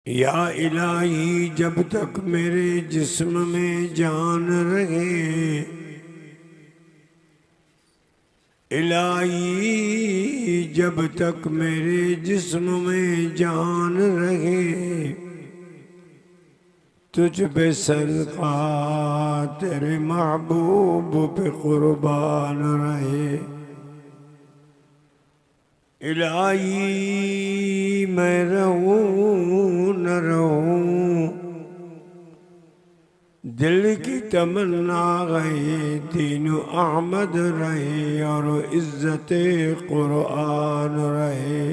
या इलाही जब तक मेरे जिस्म में जान रहे, इलाही जब तक मेरे जिस्म में जान रहे, तुझ पे सदका तेरे महबूब पे कुर्बान रहे। इलाही मैं रहूं न रहूं, दिल की तमन्ना गई दीन अहमद रहे और इज्जत कुरान रहे।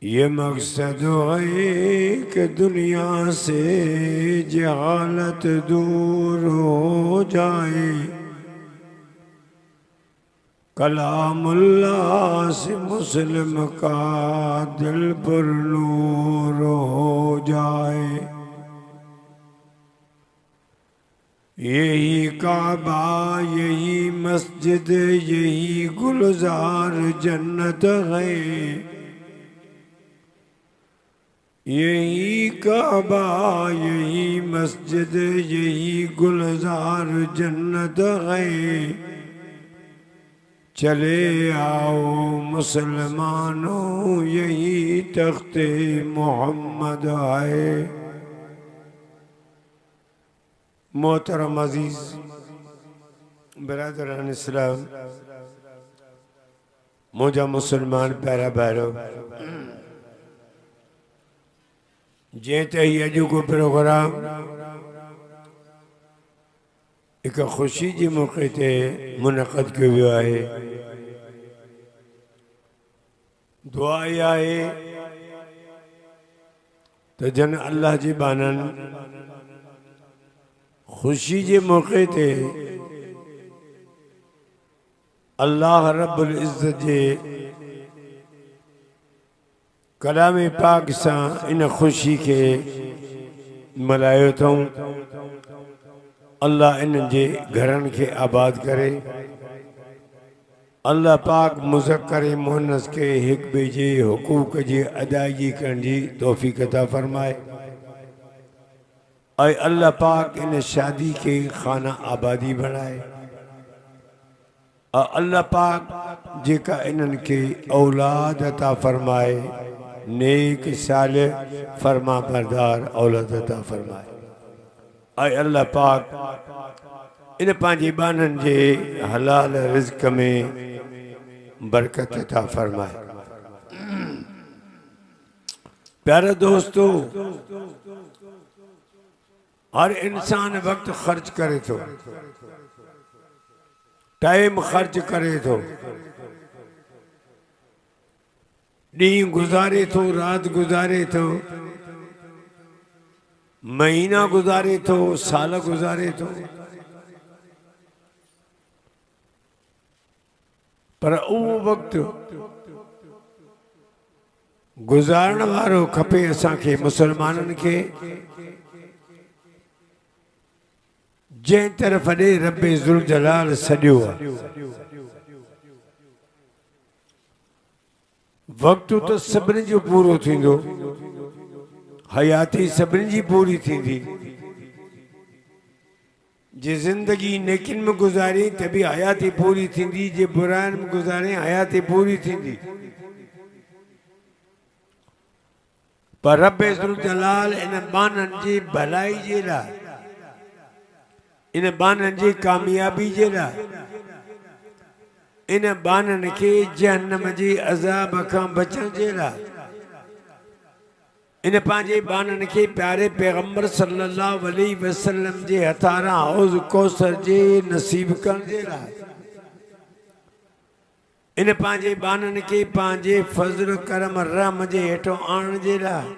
ये मकसद है कि दुनिया से जहालत दूर हो जाए, कलामुल्लाह से मुस्लिम का दिल पर नूर हो जाए। यही काबा, यही मस्जिद, यही गुलजार जन्नत है। यही काबा, यही मस्जिद, यही गुलजार जन्नत है। चले आओ मुसलमानों, यही तख्ते मोहम्मद है। मोहतरम अजीज बरादरान इस्लाम, मुझा मुसलमान पैरा भैरो जेते ही अॼु को प्रोग्राम एक खुशी जे मौके ते मुनक़द कयो वियो आहे। दुआ इहा आहे त जन अल्लाह जी बानन खुशी जे मौके ते अल्लाह रब्बुल इज़्ज़त जे कलाम पाक सां इन खुशी के मल्हायो अथऊं। अल्लाह इन जे घरनि खे आबाद करे। अल्लाह पाक मुज़क्कर मुहन्नस के हिक ॿिए जे हुकूक जी अदायगी करण जी तौफ़ीक़ अता फरमाए। ऐं अल्लाह पाक इन शादी के खाना आबादी बणाए। अल्लाह पाक जेका इन्हनि के औलाद अता फरमाए, नेक सालिह फरमा बरदार औलाद अता फरमाए। ऐं अल्लाह पाक इन पंहिंजी बाननि जे हलाल रिज़्क़ में बरकत अता फरमाए। प्यारे दोस्तों, हर इंसान वक्त खर्च करे तो, टाइम खर्च करे तो, ॾींहुं गुज़ारे थो, रात गुज़ारे थो, महीना गुज़ारे थो, साल गुज़ारे थो, पर उहो वक़्तु गुज़ारण वारो खपे असांखे मुसलमाननि खे जंहिं तरफ़ ॾे रब्बे ज़ुल जलाल सॼो आहे। वक़्तु त सभिनी जो पूरो थींदो, हयाती सभिनी जी पूरी थींदी। जे ज़िंदगी नेकिन में गुज़ारी तभी हयाती पूरी थींदी, जे बुराइन में गुज़ारे हयाती पूरी थींदी। पर रब्बे ज़ुल जलाल इन बाननि जी भलाई जे लाइ, इन बाननि जी कामयाबी जे लाइ, इन बाननि के जहन्नम जी अज़ाब खां बचण जे लाइ, इन पंहिंजे बाननि के प्यारे पैगंबर सल्लल्लाहु अलैहि वसल्लम जे हथारां हौज़ कौसर जे नसीब करण जे लाइ, इन पंहिंजे बाननि के पंहिंजे फज़्ल करम रहम जे हेठों आणण जे लाइ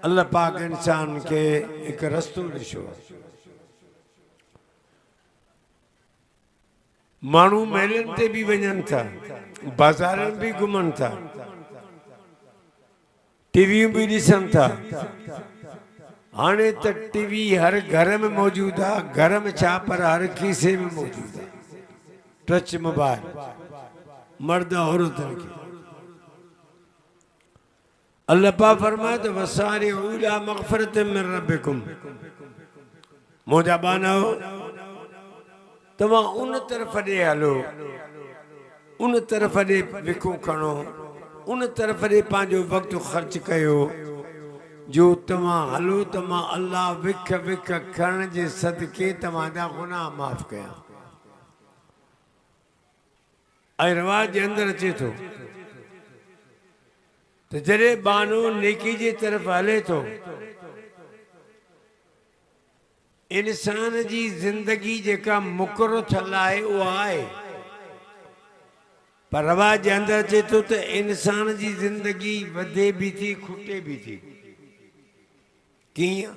अल्लाह पाक इंसान के एक रस्तो ॾिसो। माण्हू मेलनि ते भी वञनि था, बाज़ारनि भी घुमनि था, टीवियूं भी ॾिसनि था। हाणे त टीवी हर घर में मौजूद आहे, घर में छा पर हर खीसे में मौजूद आहे। टच मोबाइल मर्द औरतनि खे अल्लाह पाक फरमाए तो वसारिउ इला मग़फ़िरतिम मिन रब्बिकुम, मोजाबाना हो तव्हां उन तरफ़ ॾे हलो, उन तरफ़ ॾे विखो खणो, उन तरफ़ ॾे पंहिंजो वक़्तु ख़र्च कयो जो तव्हां हलो त मां अल्लाह विख विख खणण जे सदके तव्हांजा गुनाह माफ़ कयां। ऐं रिवाज जे अंदरि अचे थो त जॾहिं बानो नेकी जी तरफ़ हले थो इंसान जी ज़िंदगी जेका मुक़ररु थियल आहे उहा आहे, पर रिवाज जे अंदरि अचे थो त इंसान जी ज़िंदगी वधे बि थी खुटे बि थी। कीअं?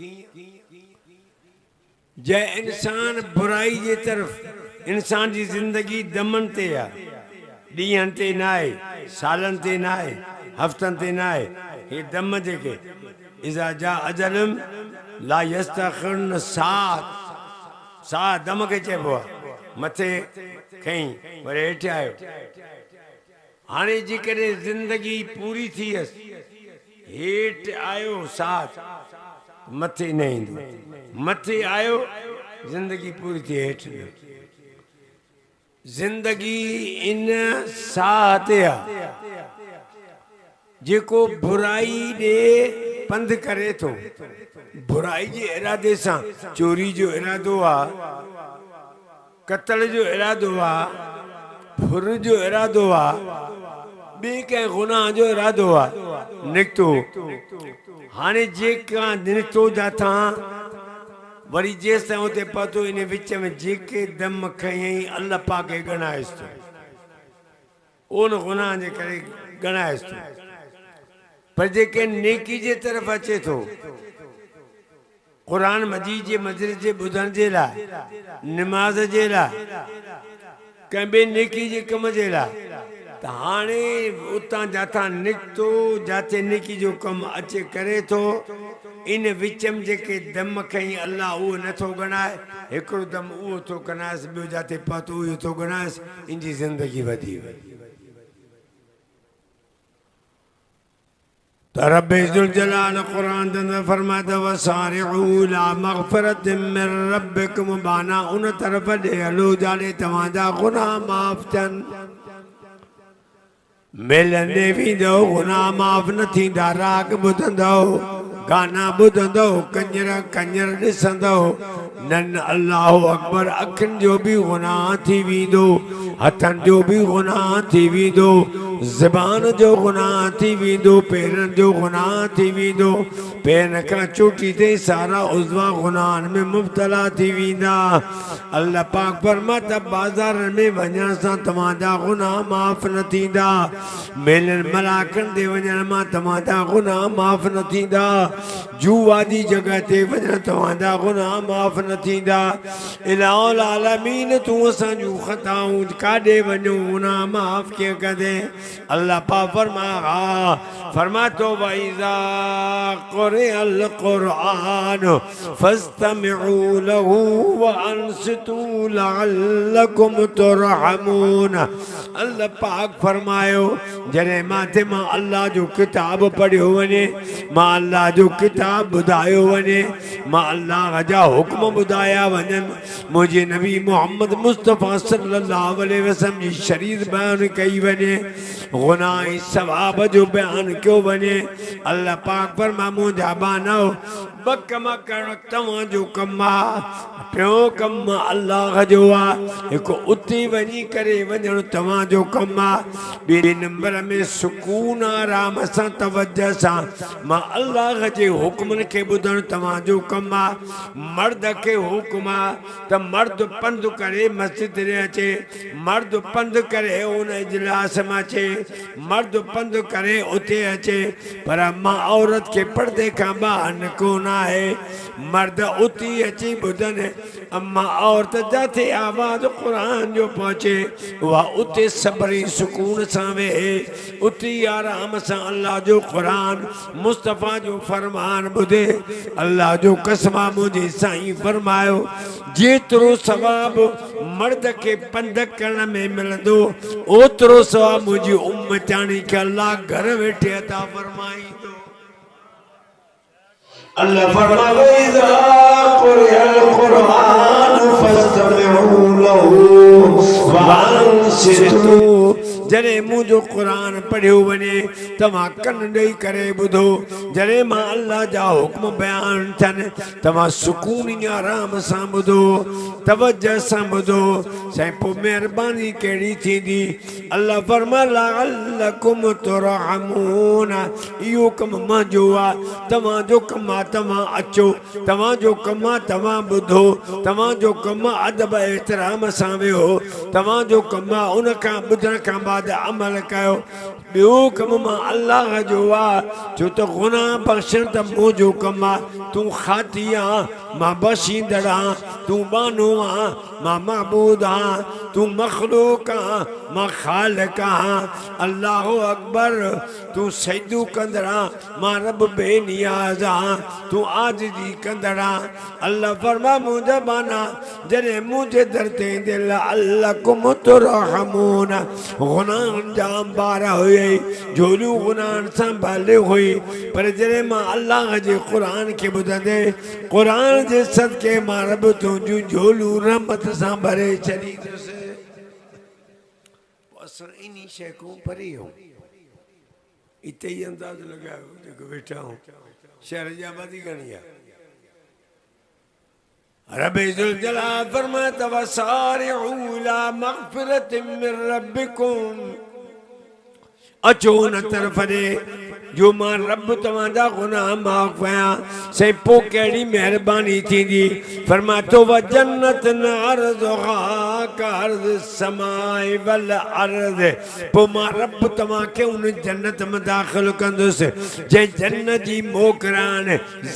जंहिं इंसान बुराई जे तरफ़ इंसान जी ज़िंदगी दमन ते आहे, ॾींहंनि ते न आहे, सालनि ते न आहे, हफ़्तनि ते न आहे, हे दम जेके इज़ा जा अजलुम ला यस्तख़िरुन साअत, साअ दम खे चइबो आहे। मथे खईं वरी हेठि आयो, हाणे जेकॾहिं ज़िंदगी पूरी थी वियसि हेठि आयो साथ मथे न ईंदो, मथे आयो ज़िंदगी पूरी थी हेठि न। ज़िंदगी इन साह ते आहे जेको बुराई ॾे पंधु करे थो, बुराई जे इरादे सां, चोरी जो इरादो आहे, क़त्ल जो इरादो आहे, फुर जो इरादो आहे, ॿिए कंहिं गुनाह जो इरादो आहे, निकितो। हाणे जेका निकितो जाथां वरी जेसि ताईं उते पहुतो इन विच में जेके दम खयईं अल्लाह पाक खे ॻणाएसि थो, उन गुनाह जे करे ॻणाएसि थो। पर जेके नेकी जे तरफ़ अचे थो क़ुर मजीद जे मजलिस जे ॿुधण जे लाइ, निमाज़ जे लाइ, कंहिं ॿिए नेकी जे कम जे लाइ, त हाणे उतां जाथां निकितो जाते नेकी जो कमु अचे करे थो, इन विच में जेके दम खईं अल्लाह उहो नथो ॻणाए, हिकिड़ो दम उहो थो ॻणाएसि, ॿियो जाते पहुतो उहो थो ॻणाएसि, इन जी ज़िंदगी वधी वई। त रब ज़ुल जलाल क़ुरान में फरमाता वसारिउ इला मग़फ़िरतिम मिन रब्बिकुम, बाना उन तरफ़ ॾे हलो जाॾे तव्हांजा गुनाह माफ़ थियनि। मिलंदे वेंदो गुनाह माफ़ न थींदा, राग ॿुधंदव, गाना ॿुधंदव, कंजर कंजर ॾिसंदव, नन अल्लाह अकबर, अखियुनि जो बि गुनाह थी वेंदो, हथनि जो बि गुनाह थी वेंदो, ज़बान जो गुनाह थी वेंदो, पेरनि जो गुनाह थी वेंदो, पेरनि खां चोटी ताईं सारा उज़वा गुनाहनि में मुब्तला थी वेंदा। अल्लाह पाक फरमाता बाज़ारनि में वञण सां तव्हांजा गुनाह माफ़ न थींदा, मेलनि मलाकनि ते वञण मां तव्हांजा गुनाह माफ़ न थींदा, जुआ जी जॻह ते वञण तव्हांजा गुनाह माफ़ न थींदा। इलाहुल आलमीन तूं असांजूं ख़ताऊं काॾे वञूं गुनाह माफ़ कीअं कंदे? अल्लाह पाक फरमातो वइज़ा क़ुरिअल क़ुरआन फस्तमिउ लहू वअनसितू लअल्लकुम तुरहमून। अल्लाह पाक फरमायो जॾहिं माथे मां अल्लाह जो किताब पढ़ियो वञे, मां अल्लाह जो किताब ॿुधायो वञे, मां अल्लाह जा हुक्म ॿुधाया वञनि, मुंहिंजे नबी मोहम्मद मुस्तफ़ा सल्लल्लाहु अलैहि वसल्लम जी शरीयत बयान कई वञे, गुनाह सवाब जो बयान कयो वञे। अल्लाह पाक फरमाए मुंहिंजा बानो ॿ कम करणु तव्हांजो कमु आहे, टियों कमु अल्लाह जो आहे, हिकु उते वञी करे वञणु तव्हांजो कमु आहे, ॿिए नंबर में सुकून आराम सां तवजह सां मां अल्लाह जे हुक्मनि खे ॿुधणु तव्हांजो कमु आहे। मर्द खे हुकुम आहे त मर्द पंधु करे मस्जिद ॾे अचे, मर्द पंधु करे उन इजलास में अचे, मर्द पंधु करे उते अचे, पर मां औरत खे पर्दे खां ॿाहिरि न कोन आहे, मर्द उते अची ॿुधनि, अम्मा औरत जाते आवाज़ कुरान जो पहुँचे वह उते सबरी सुकून सां वेहे उते आराम सां अल्लाह जो कुरान मुस्तफ़ा जो फरमान ॿुधे। अल्लाह जो कसमा मुझे साईं फरमायो जेतिरो सवाब मर्द के पंध करण में मिलंदो ओतिरो सवाब मुझी उम्मतानी के अल्लाह घर वेठे अता फरमाईंदो। अल्लाह फरमावे इज़ा क़ुरिअल क़ुरआन फस्तमिऊ लहू वअनसितू जरे मुझो कुरान पढ़ियो वने तमा कन ॾेई करे ॿुधो। जरे मां अल्लाह जा हुक्म बयान थियनि तमा सुकून या आराम सां ॿुधो तवज्जो सां ॿुधो। साईं पोइ महिरबानी कहिड़ी थींदी अल्लाह फरमा लअल्लकुम तुरहमून इहो कमु मुंहिंजो आहे तव्हांजो कमु आहे तव्हां अचो तव्हांजो कमु आहे तव्हां ॿुधो तव्हांजो कमु आहे अदब एतिराम सां वेहो तव्हांजो कमु आहे उन खां ॿुधण खां बाद अमल कयो। ॿियो कमु मां अल्लाह जो आहे छो त गुनाह बख़्शण त मुंहिंजो कमु आहे। तूं खाती आहीं मां बशींदड़ आहियां तूं बानो आहीं मां महबूद आहियां तूं मखलूक आहीं मां ख़ालिक आहियां। अल्लाह अकबर तूं सजदो कंदड़ आहीं मां रब बेनियाज़ आहियां तूं आजिज़ी कंदड़ आहीं। अल्लाह फरमा मुंहिंजा बाना जॾहिं मुंहिंजे दर ते ईंदे लअल्लकुम तुरहमून गुनाहनि जा अंबार हुए झोलियूं गुनाहनि सां भाले हुई पर जॾहिं मां अल्लाह जे क़ुरान खे ॿुधंदे क़ुरान जे सदके मां रब तुंहिंजूं झोलियूं रहमत सां भरे छॾींदुसि। असां इन शइ खां परे आहियूं इते ई अंदाज़ लॻायो जेको वेठा आहियूं शहर जी आबादी घणी आहे। रब ज़ुल जलाल फरमाए त वसारिउ इला मग़फ़िरतिन मिन रब्बिकुम अचो उन तरफ़ ॾे जो मां रब तव्हांजा गुनाह माफ़ कयां। साईं पोइ कहिड़ी महिरबानी थींदी फरमाए थो व जन्नतन अर्ज़ुहा कअर्ज़ समाए वल अर्ज़ पोइ मां रब तव्हांखे उन जन्नत में दाख़िल कंदुसि जंहिं जन्नत जी मोकरान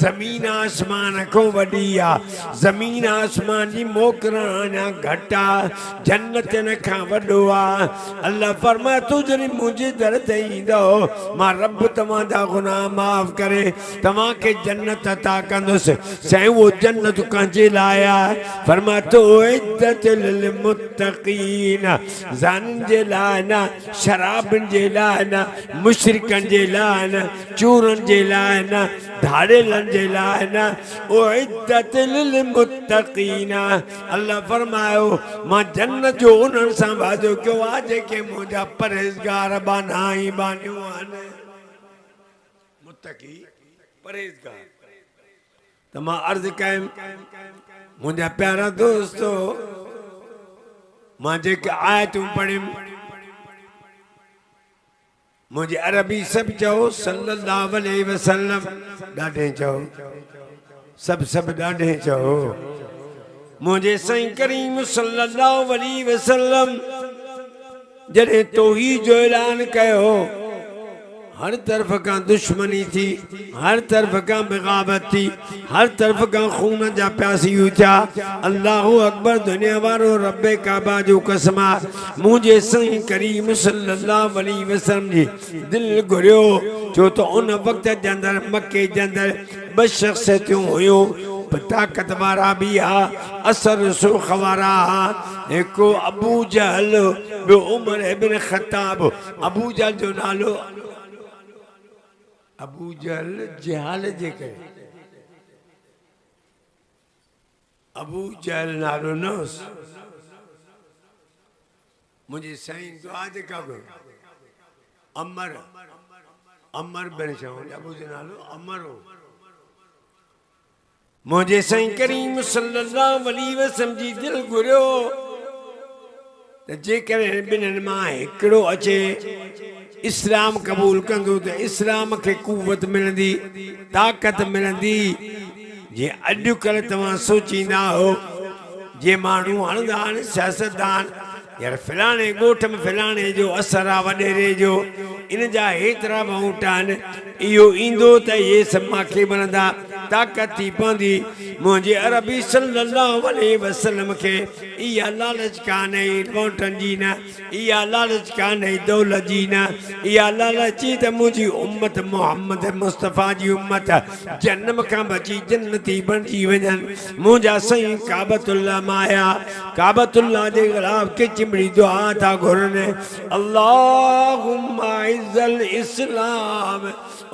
ज़मीन आसमान खां वॾी आहे। ज़मीन आसमान जी मोकरान अञा घटि आहे जन्नत इन खां वॾो आहे। अल्लाह फरमाए थो जॾहिं मुंहिंजे दर ते ईंदो मां रब तव्हांजा गुनाह माफ़ करे तव्हांखे जन्नत अता कंदुसि। साईं उहो जन्नत कंहिंजे लाइ आहे फरमाए थो उइद्दत लिल मुत्तक़ीन ज़ानिन जे लाइ न शराबनि जे लाइ न मुशरिकनि जे लाइ न चूरनि जे लाइ न धाड़ेलनि जे लाइ न उइद्दत लिल मुत्तक़ीन। अल्लाह फरमायो मां जन्नत जो उन्हनि सां वादो कयो आहे जेके मुंहिंजा परहेज़गार बाना ई बानियूं आहिनि। मुत्तकी परहेज़गार त मां अर्ज़ कयमि मुंहिंजा प्यारा दोस्तो मां जेके आयतूं पढ़ियमि मुझे अरबी सब चओ सल्लल्लाहु अलैहि वसल्लम ॾाढे चओ सब ॾाढे चओ मुझे साईं करीम सल्लल्लाहु अलैहि वसल्लम जॾहिं तौहीद जो ऐलान कयो हर तरफ का दुश्मनी थी हर तरफ का बगावत थी हर तरफ का खून जा प्यासी उठा। अल्लाह अकबर दुनिया वारो रब्बे काबा जो कसमा मुझे साईं करीम सल्लल्लाहु अलैहि वसल्लम जी दिल घुरियो छो तो उन वक्त जे अंदर मक्के जे अंदर ब शख्सियतूं हुयूं ताकत वारा भी हा असर सुख वारा एक अबू जहल बो उमर इब्न खत्ताब अबू जहल जो नालो अबू जहल जहाल जे करे अबू जहल नालो न मुझे साईं दुआ जे का अमर अमर बन चऊं अबू जो नालो अमर हो मुझे साईं करीम सल्लल्लाहु अलैहि वसल्लम जी दिल घुरियो त जेकॾहिं ॿिन्हिनि मां हिकिड़ो अचे इस्लाम कबूल कंदो त इस्लाम खे कुवत मिलंदी ताक़त मिलंदी। जे अॼुकल्ह तव्हां सोचींदा हो जे माण्हू हणंदा आहिनि सियासतदान यार फलाणे ॻोठ में फलाणे जो असर आहे वॾेरे जो इन जा हेतिरा वोट आहिनि इहो ईंदो त इहे सभु मूंखे बनंदा ताकत थी पवंदी मुझे अरबी सल्लल्लाहु अलैहि वसल्लम के इया लालच काने वोटन जी न इया लालच काने दौलत जी न इया लालच त मुझी उम्मत मोहम्मद मुस्तफा जी उम्मत जन्म का बची जन्नती बणजी वजन मुझा सही काबतुल्लाह माया काबतुल्लाह दे ग़िलाफ़ के चिमड़ी दुआ था घुरने अल्लाहुम्मा इज़्ज़ल इस्लाम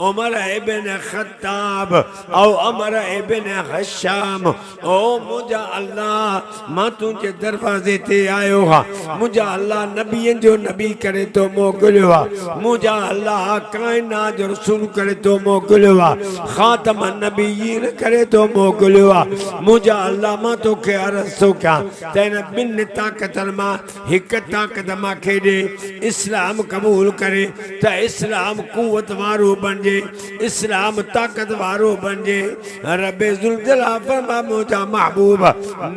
उमर इब्न खत्ताब औ उमर इब्न हशाम ओ मुझा अल्लाह मां तुझे दरवाजे ते आयो हा मुझा अल्लाह नबियन जो नबी करे तो मोकिलियो आ मुझा अल्लाह कायनात जो रसूल करे तो मोकिलियो आ खातम नबीयीन करे तो मोकिलियो आ मुझा अल्लाह मां तोखे अर्ज़ थो कयां तेन बिन ताक़तनि मां हिक ताक़त मांखे ॾे इस्लाम क़बूल करे त इस्लाम कुवत वारो बणिजे इस्लाम ताक़त वारो बणिजे रब्बे ज़ुल जलाल फरमा मुझा महबूब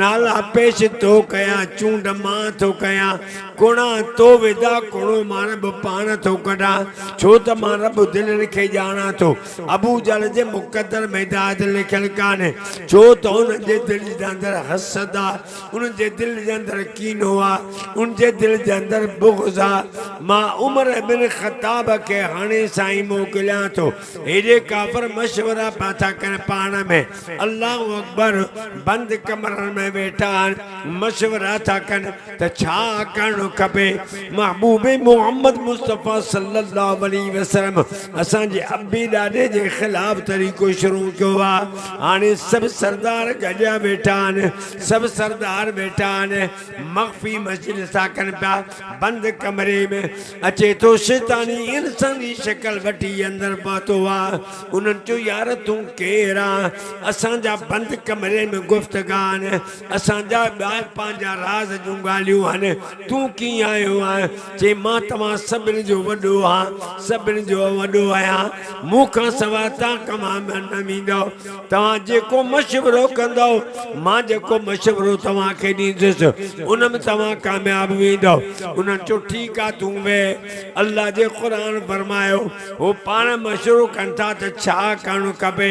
नाला पेश तो कयां चूंड मां थो कयां कुणा तो विदा कुणो मां रब पाण थो कढां छो त मां रब दिलनि खे ॼाणां थो अबू जहल जे मुक़द्दर में हिदायत लिखियल कान्हे छो त उन जे दिल जे अंदरि हसद आहे उन जे दिल जे अंदरि कीनो आहे उन जे दिल जे अंदरि बुग़्ज़ आहे मां उमर इब्न ख़त्ताब खे हाणे साईं मोकिलियां थो हेॾे काफ़िर मशवरा पिया था कनि पाण में अल्लाहु अकबर बंदि कमरनि में वेठा आहिनि मशवरा था कनि त छा करणु खपे महबूबे मोहम्मद मुस्तफ़ा सल्लल्लाहु अलैहि वसल्लम असांजे अबी ॾाॾे जे ख़िलाफ़ तरीक़ो शुरू कयो आहे हाणे सभु सरदार गॾिया वेठा आहिनि सभु सरदार वेठा आहिनि मख़फ़ी मजलिस था कनि पिया बंदि कमरे में अचे थो शैतानी इंसानी शक्ल वठी अंदरि पहुतो आहे उन्हनि चयो यार तूं केरु आहे असांजा बंदि कमरे में गुफ़्तगान असांजा ॿिया पंहिंजा राज़ जूं ॻाल्हियूं आहिनि तूं कीअं आयो आहे चई मां तव्हां सभिनी जो वॾो आहियां सभिनी जो वॾो आहियां मूंखां सवाइ तव्हां कमां में न ईंदव तव्हां जेको मशवरो कंदव मां जेको मशवरो तव्हांखे ॾींदुसि उन में तव्हां कामयाबु वेंदव उन्हनि चयो ठीकु आहे तूं वेह अल्लाह जे क़ुरान फरमायो हो पाण मशवरो कनि था त छा करणु खपे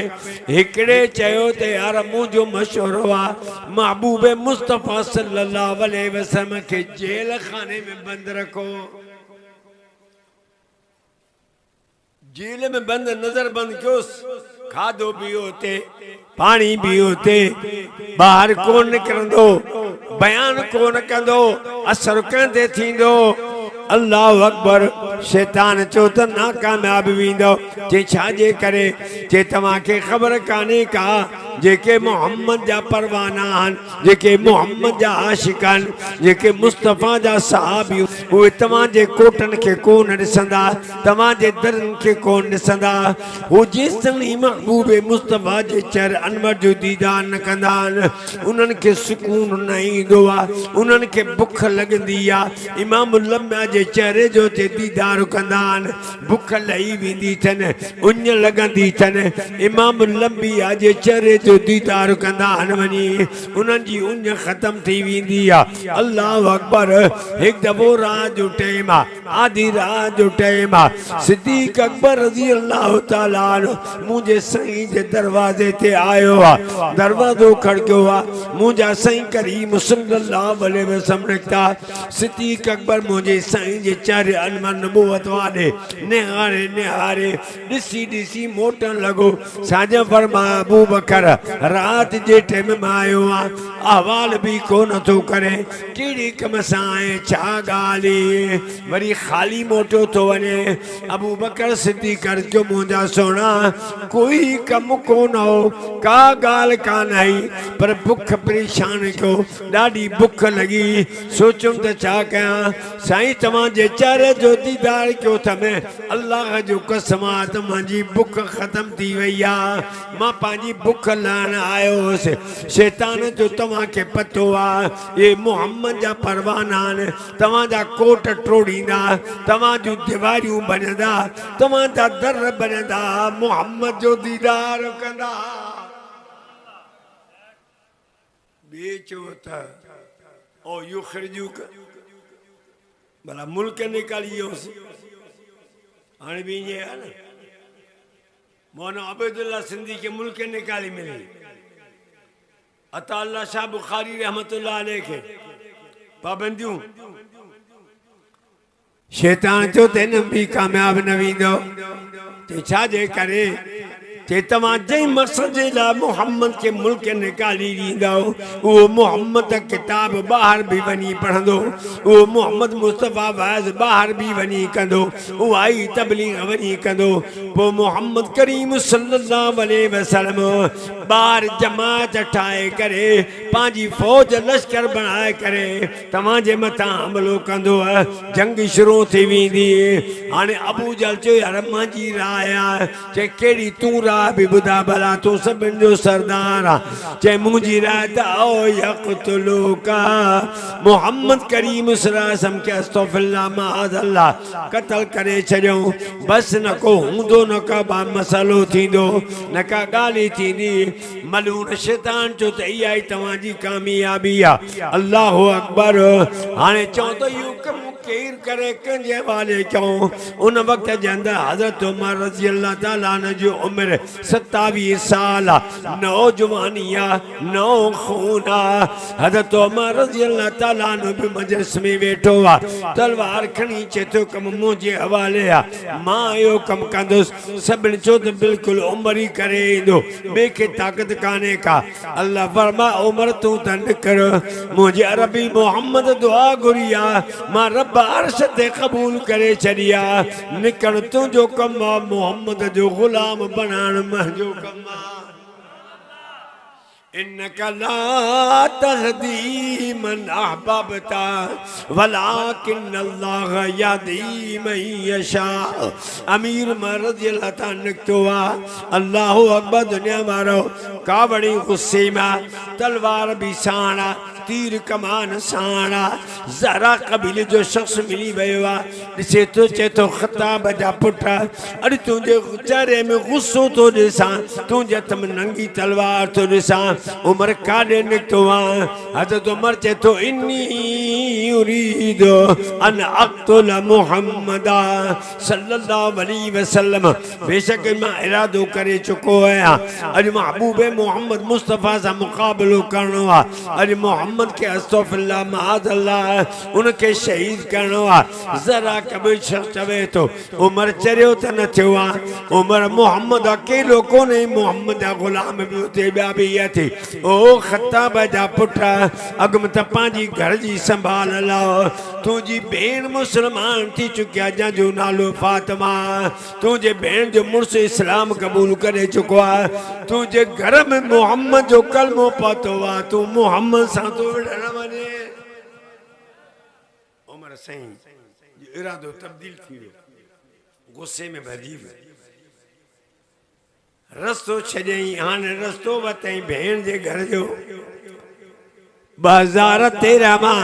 हिकिड़े चयो त यार मुंहिंजो मशवरो आहे महबूबे मुस्तफ़ा सल्लल्लाहु अलैहि वसल्लम के जेल खाने में बंद रखो जेल में बंद नजर बंद कयोसि खाधो भी होते पानी भी होते बाहर कोन निकिरंदो बयान कोन कंदो असर कंदे थींदो अल्लाह अकबर शैतान चो त नाकामयाब वेंदो जे छाजे करे जे तव्हांखे ख़बर कान्हे का जेके मोहम्मद जा परवाना आहिनि जेके मोहम्मद जा आशिक़ आहिनि जेके मुस्तफ़ा जा सहाबी उहे तव्हांजे कोटनि खे कोन ॾिसंदा तव्हांजे दरनि खे कोन ॾिसंदा हू जेसिताईं महबूबे मुस्तफ़ा जे चेहरे अनवर जो दीदार न कंदा आहिनि उन्हनि खे सुकून न ईंदो आहे उन्हनि खे बुख लॻंदी आहे इमाम लम्या जे चेहरे जो ते दीदार कंदा आहिनि बुख लही वेंदी अथनि उञ लॻंदी अथनि इमाम लम्बिया जे चेहरे जो दीदार कंदा आहिनि वञी उन्हनि जी उञ ख़तम थी वेंदी आहे अल्लाह अकबर हिकु दफ़ो रात जो टाइम आहे आधी रात जो टाइम आहे सिद्दीक़ अकबर रज़ी अल्लाह ताला मुंहिंजे साईं जे दरवाज़े ते आयो आहे दरवाज़ो खड़कियो आहे मुंहिंजा साईं करीम सल्लल्लाहु अलैहि वसल्लम निकिता सिद्दीक़ अकबर मुंहिंजे साईं जे चेहरे अनवर नबूवत वाॾे निहारे निहारे ॾिसी ॾिसी मोटण लॻो साॼा फरमाया अबू बकर रात जे टाइम में आयो आहे अहवाल बि कोन थो करे कहिड़ी कम सां आहे छा ॻाल्हि वरी ख़ाली मोटो थो वञे अबू बकर सिद्दीक़ जो मुंहिंजा सोना कोई कम कोन हो का ॻाल्हि कान आई पर बुख परेशान कयो ॾाढी बुख लॻी सोचुमि त छा कयां साईं तव्हांजे चेहरे जो दीदार कयो अथमि अल्लाह जो कसम आहे त मुंहिंजी बुख ख़तम थी वई आहे मां पंहिंजी बुख लहण आयो हुउसि शैतान जो तव्हांखे पतो आहे ये मोहम्मद जा परवाना आहिनि तव्हांजा कोट टोड़ींदा तव्हां जूं दीवारियूं बनंदा तव्हांजा दर बनंदा मोहम्मद जो दीदार कंदा ॿिए चयो त ओ युख़रिजूक भला मुल्क निकाली वियोसि हाणे बि ईअं आहे न मौलाना अबेदुल्ला सिंधी के मुल्क निकाली मिली अता अल्लाह शाह बुखारी रहमतुल्लाह अलैह के पाबंदियों शैतान जो तेन भी कामयाब न वींदो ते छा जे करे ते तव्हां जंहिं मक़सद जे लाइ मुहम्मद के मुल्क निकाली ॾींदो वो मुहम्मद किताब बाहर भी वञी पढ़ंदो वो मुहम्मद मुस्तफ़ा वाइज़ बाहर भी वञी कंदो उहा ई तबलीग वञी कंदो पोइ मुहम्मद करीम सल्लल्लाहु अलैहि वसल्लम बाहर जमात ठाहे करे पंहिंजी फ़ौज लश्कर बणाए करे तव्हांजे मथां हमलो कंदो जंग शुरू थी वेंदी हाणे अबू जहल चयो यार मुंहिंजी राय आहे चए कहिड़ी तूं राय भी बुधा भला तू सभिनि जो सरदार आहे चए मुंहिंजी राय त ओ यक़्तुलूका मुहम्मद करीम सल्लल्लाहु के अस्तग़फिरुल्लाह माअज़ल्लाह क़त्ल करे छॾियऊं बस न को हूंदो न का मसलो थींदो न का ॻाल्हि थींदी मलून शैतान चयो त इहा ई तव्हांजी कामयाबी आहे अल्लाहु अकबर हाणे चऊं त इहो कमु केरु करे कंहिंजे हवाले कयूं उन वक़्त जे अंदरि हज़रत उमर रज़ी अल्लाह ताला अन्हु जी उमिरि 27 साल नौजवानी नौ खून हज़रत उमर रज़ी अल्लाह ताला अन्हु भी मजलिस में वेठो तलवार खणी चे तो कम मुझे हवाले मां यो कम कंदुसि सभिनी चयो त बिल्कुलु उमर ही करे ईंदो ॿिए खे ताक़त कान्हे का अल्लाह फरमा उमर तूं त निकर मुंहिंजे अरबी मोहम्मद दुआ घुरी मां रब अर्श ते क़बूल करे छॾिया निकण तुंहिंजो कमु आहे मोहम्मद जो ग़ुलाम बनाइण मुंहिंजो कमु आहे इन्नका ला तहदी मन अहबबता वलाकिन्नल्लाह यहदी मन यशा अमीर रज़ी अल्लाह ताला निकतो अल्लाहु अकबर दुनिया मारो कावड़ी गुस्से में तलवार भी साणा तीर कमान साणा ज़रा कबीले जो शख्स मिली वियो ॾिसे तो चे तो ख़ताब जा पुट अरे तुझे चेहरे में गुस्सो तो ॾिसां तुझे हथ में नंगी तलवार तो ॾिसां उमर काॾे निकितो हज़रत उमर चे तो इन्नी युरीदु अन अक़्तुल मुहम्मदा सल्लल्लाहु अलैहि वसल्लम बेशक मां इरादो करे चुको आहियां अॼु महबूब मोहम्मद मुस्तफ़ा सां मुक़ाबिलो करणो आहे अॼु मोहम्मद के अस्तग़फिरुल्लाह माअज़ल्लाह उनके शहीद करणो आहे ज़रा कबीर शख्स चवे तो उमर चरियो त न थियो आहे उमर मोहम्मद अकेलो कोन्हे मोहम्मद जा ग़ुलाम बि उते ॿिया बि अथई ओ ख़त्ताब जा पुट अॻु में त पंहिंजी घर जी संभाल लाओ तुंहिंजी भेण मुसलमान थी चुकी आहे जंहिंजो नालो फातिमा तुंहिंजे भेण जो मुड़ुसु इस्लाम क़बूल करे चुको आहे तुंहिंजे घर में मोहम्मद जो कलमो पतो आहे तूं मोहम्मद सां थो विढ़ण वञे उमर साईं जो इरादो तब्दील थी वियो गुस्से में भॼी वियो रस्तो छॾियईं हाणे रस्तो वरितईं भेण जे घर जो 2013 मां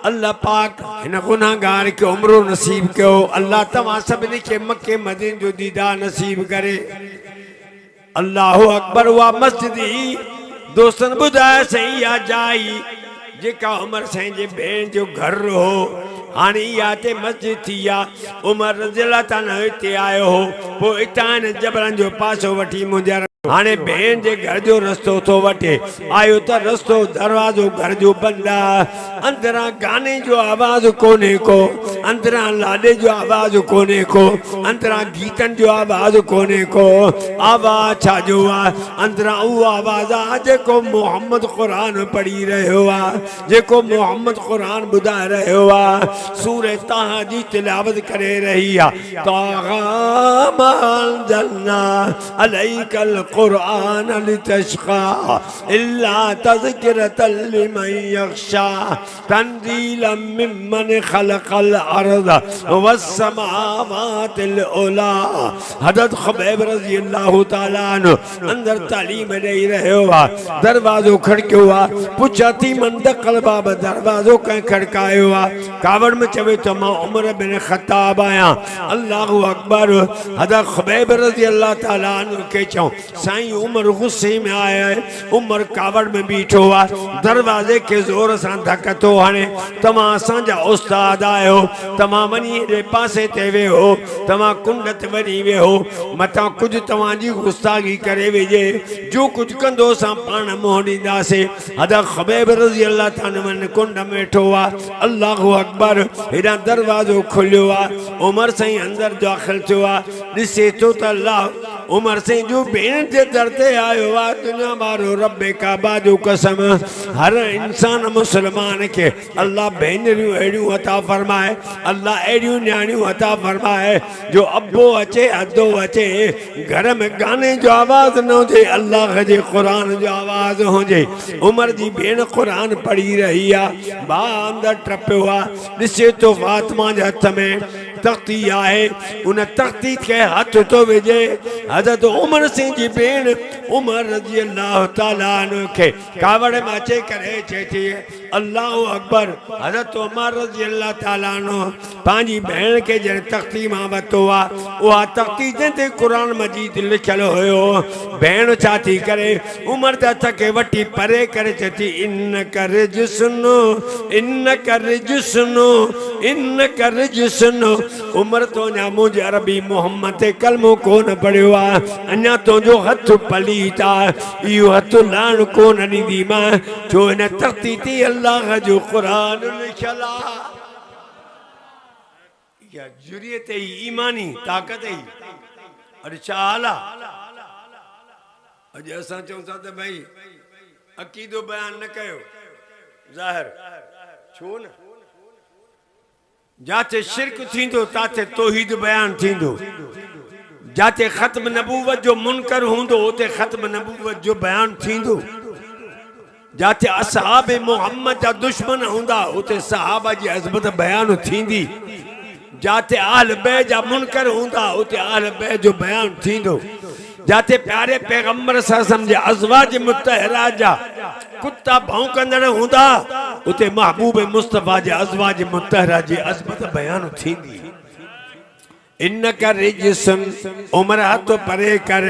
अल्लाह पाक इन गुनाहगार के उम्रो नसीब कयो अल्लाह तव्हां सभिनी खे मके मदीने जो दीदार नसीब करे अल्लाहु अकबर उहा मस्जिद ही दोस्तन ॿुधाए सही या जाई जेका उमर साईं जे भेण जो घर हो हाणे इहा ते मस्जिद थी उमर रज़ी अल्लाह ताला हिते आयो हो पोइ हितां हिन जबलनि जो पासो वठी मुंहिंजा हाणे भेण जे घर जो रस्तो थो वठे आयो त रस्तो दरवाज़ो घर जो बंदि आहे अंदरां गाने जो आवाज़ कोन्हे को अंदरां लाॾे जो आवाज़ कोन्हे को अंदरां गीतनि जो आवाज़ कोन्हे को आवाज़ छाजो आहे अंदरां उहो आवाज़ आहे जेको मोहम्मद क़ुरान पढ़ी रहियो आहे जेको मोहम्मद क़ुरान ॿुधाए रहियो आहे सूरह ताहा जी तिलावत करे रही आहे ताहा माल जन्ना अलैकल कुरान लितश्का इल्ला तज़किरतल लिमन यख्शा तंज़ीलन मिम्मन खलक़ल अर्ज़ वस्समावातिल उला हज़रत खुबैब रज़ी अल्लाह ताला अन्हु अंदर तालीम ॾेई रहियो आहे दरवाज़ो खड़कियो आहे पुछा थी मन दख़ल बाब दरवाज़ो कंहिं खड़कायो आहे कावड़ में चवे तो मां उमर बिन ख़त्ताब आहियां अल्लाहु अकबर हज़रत खुबैब रज़ी अल्लाह ताला अन्हु खे चऊं साईं उमर गुस्से में आया है। उमर कावड़ में बीठो हुआ, दरवाजे के जोर से धक्को हणे। तमा असांजा उस्ताद आयो, तमा वनी ए पासे ते वे हो, तमा कुंड ते वनी वे हो, मता कुछ तवा जी गुस्ताखी करे वेजे, जो कुछ कंदो सा पान मोह दींदासे। हज़रत ख़ुबैब रज़ी अल्लाह ताला मन कुंड में वेठो हुआ। अल्लाहु अकबर, हेॾां दरवाजो खुलियो आ। उमर साईं अंदर दाखिल थियो आ। ॾिसे तो त अल्लाह उमर साईं जो भेण जे दर ते आयो आ। दुनिया मारो रब्बे काबा जो कसम, हर इंसान मुसलमान के अल्लाह भेनरियूं अहिड़ियूं अता फरमाए, अल्लाह अहिड़ियूं न्याणियूं अता फरमाए जो अब्बो अचे अदो अचे, घर में गाने जो आवाज़ न हुजे, अल्लाह जे क़ुरान जो आवाज़ हुजे। उमर जी भेण क़ुरान पढ़ी रही आ। भाउ अंदर टपियो आ। ॾिसे तो फातिमा जे हथ में तख्ती आहे, उन तख्ती के हथ तो विझे। हज़रत उमर सिंह जी भेण उमर रज़ी अल्लाह ताला अन्हु खे कावड़ में अचे करे चए थी अल्लाहु अकबर। हज़रत उमर रज़ी अल्लाह ताला अन्हु पंहिंजी भेण खे जॾहिं तख्ती मां वरितो आहे, उहा तख्ती जंहिंते क़ुरान मजीद लिखियल हुयो, भेण छा थी करे उमर जे हथ खे वठी परे करे चए थी इन कर जिसनो, इन कर जिसनो, इन कर जिसनो। उमर तो अञा मुंहिंजे अरबी मोहम्मद ते कलमो कोन पढ़ियो आहे, अञा तुंहिंजो हथ पलीत आहे, इहो हथ लाहिण कोन ॾींदी मां, छो हिन तख्ती ते अल्लाह जो क़ुरान लिखियल आहे। इहा जुरियत ई ईमानी ताक़त ई। अरे छा हाल आहे? अॼु असां चऊं था त भई अक़ीदो बयान न कयो, ज़ाहिर छो न? जाते शिरक थींदो ताते तौहीद बयान थींदो, जाते ख़त्म नबूवत जो मुनकर हूंदो उते ख़त्म नबूवत जो बयान थींदो, जाते असहाब मोहम्मद जा दुश्मन हूंदा उते सहाबा जी अज़मत बयान थींदी, जाते अहल बैत जा मुनकर हूंदा उते अहल बैत जो बयान थींदो, जाते प्यारे पैगंबर सल्लल्लाहु अलैहि वसल्लम अज़वाज मुतहरा जा कुत्ता भौंकंदड़ हूंदा उते महबूब मुस्तफ़ा जे अज़वाज मुतहरा जी अज़मत बयान थींदी। इन कर रिजसन उमर हथ परे कर।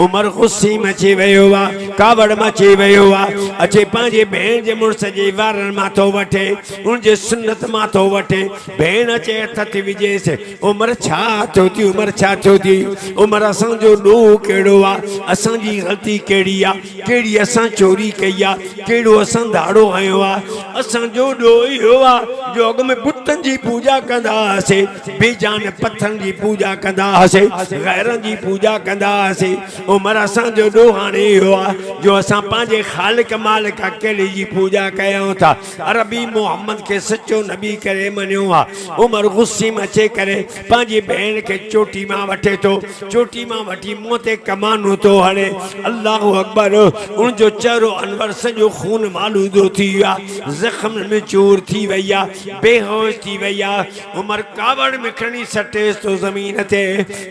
उमर गुस्से में अची वियो आहे, कावड़ में अची वियो आहे। अचे पंहिंजे भेण जे मुड़ुस जे वारनि मां थो वठे, उनजे सुन्नत मां थो वठे। भेण अचे हथ थी विझेसि, उमर छा थियो थी, उमर छा थियो थी? उमर असांजो ॾोह कहिड़ो आहे, असांजी ग़लती कहिड़ी आहे, कहिड़ी असां चोरी कई आहे, कहिड़ो असां दाड़ो हयो आहे? असांजो ॾोह इहो आहे जो अॻ में बुतनि जी पूजा कंदा हुआसीं, बेजान पथरनि जी पूजा कंदा हुआसीं, गैरनि जी पूजा कंदा हुआसीं। उमर असांजो ॾोह हाणे इहो आहे जो असां पंहिंजे ख़ालिक मालिक अकेले जी पूजा कयूं था, अरबी मोहम्मद खे सचो नबी करे मञियो आहे। उमर गुस्से में अचे करे पंहिंजी भेण खे चोटी मां वठे थो, चोटी मां वठी मुंहं ते कमानो थो हणे। अल्लाहु अकबर। उनजो चेहरो अनवर सॼो खून मालूदो थी वियो आहे, ज़ख़्म में चूर थी वई आहे, बेहोश थी वई आहे। उमर कावड़ में खणी सटेसि तो ज़मीन ते,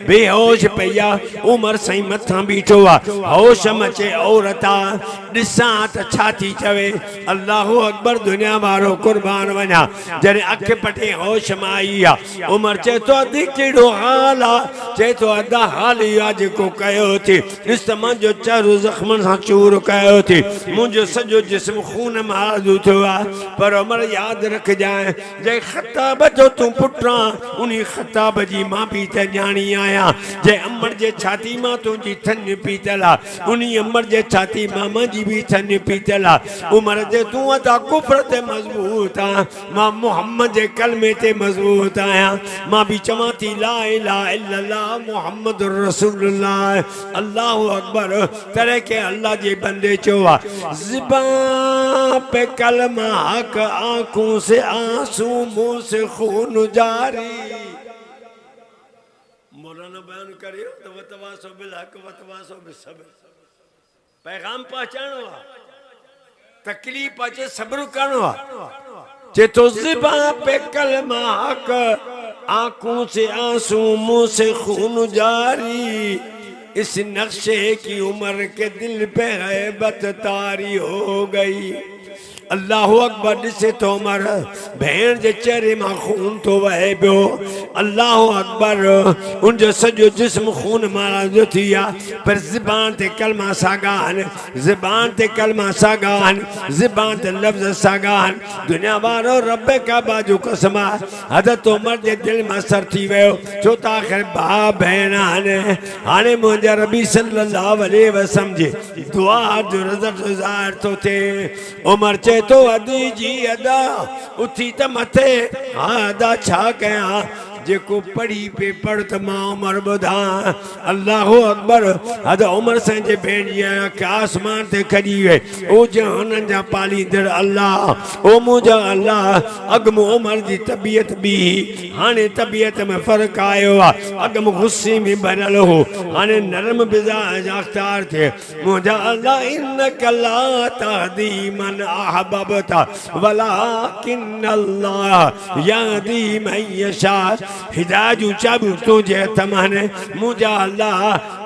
बेहोश पई आहे। उमर साईं मथां बीठो आहे, होश में अचे औरत आहे, ॾिसां त छा थी चवे। अल्लाहु अकबर। दुनिया वारो कुर्बान वञा। जॾहिं अखि पटे होश में आई आहे, उमर चए थो अधु कहिड़ो हाल आहे? चए थो अदा हाल इहो आहे जेको कयो थी। ॾिस त मुंहिंजो चेहरो ज़ख़्मनि सां चूर कयो थी, मुंहिंजो सॼो जिस्म खून में आज़ू थियो आहे। पर उमर यादि रखजांइ, जंहिं ख़ताब जो तूं पुटु आहे उन ख़ताब जी मां बि त ॼाणी आहियां। जंहिं अमर जे छाती मां तुंहिंजी थञ पीतल आहे, उन अमर जे छाती मां मुंहिंजी बि थञ पीतल आहे। उमर जे तूं अदा कुफ्र ते मज़बूत आहे, मां मुहम्मद जे कलमे ते मज़बूत आहियां। मां बि चवां थी ला इलाहा इल्लल्लाह मुहम्मद रसूलुल्लाह। अल्लाहु अकबर। तरह के अल्लाह जे बंदे चयो आहे, ज़ुबान पे कलमा हक, आंखों से आंसू, मुंह से खून जारी। मौलाना बयान करियो तो वतवासो बिल हक वतवासो बिल सब्र। पैगाम पहुंचाणो आहे, तकलीफ अचे सब्र करणो आहे। जे तो ज़ुबान पे कलमा हक, आंखों से आंसू, मुंह से खून जारी। इस नक्शे की उम्र के दिल पे हैबत तारी हो गई। अल्लाहु अकबर ॾिसे तो उमर भेण जे चेहरे मां खून तो वहे पियो। अल्लाहु अकबर उनजो सॼो जिस्म खून मां जो थी विया पर ज़बान ते कलमा साॻा आहिनि, ज़बान ते कलमा साॻा आहिनि, ज़बान ते लफ़्ज़ साॻा आहिनि। दुनिया वारो रब काबा जो कसम आहे हज़रत उमर जे दिलि में असर थी वियो छो त आख़िर भाउ भेण आहिनि। हाणे मुंहिंजा रबी सल्लल्लाहु अलैहि वसल्लम जी दुआ जो रिज़ल्ट ज़ाहिर थो थिए। उमर चए तो अदी जी अदा उथी त मथे हा अदा छा कयां जेको पढ़ी पे पढ़ त मां उमर ॿुधा। अल्लाहु अकबर हद उमर साईं जे भेण जी अख आसमान ते खॼी वे ओ जहाननि जा पालींदड़ अल्लाह ओ मुंहिंजा अल्लाह अॻु में उमर जी तबियत बि हाणे तबियत में फ़र्क़ु आयो आहे। अॻु में गुस्से में भरियल हो हाणे नरम मिज़ाज अख़्तियार थिए। मुंहिंजा अल्लाह इन्नक ला तहदी मन अहबबता वलाकिन अल्लाह यहदी मन यशा। हिदायत जूं चाबियूं तुंहिंजे हथ में आहिनि मुंहिंजा अल्लाह।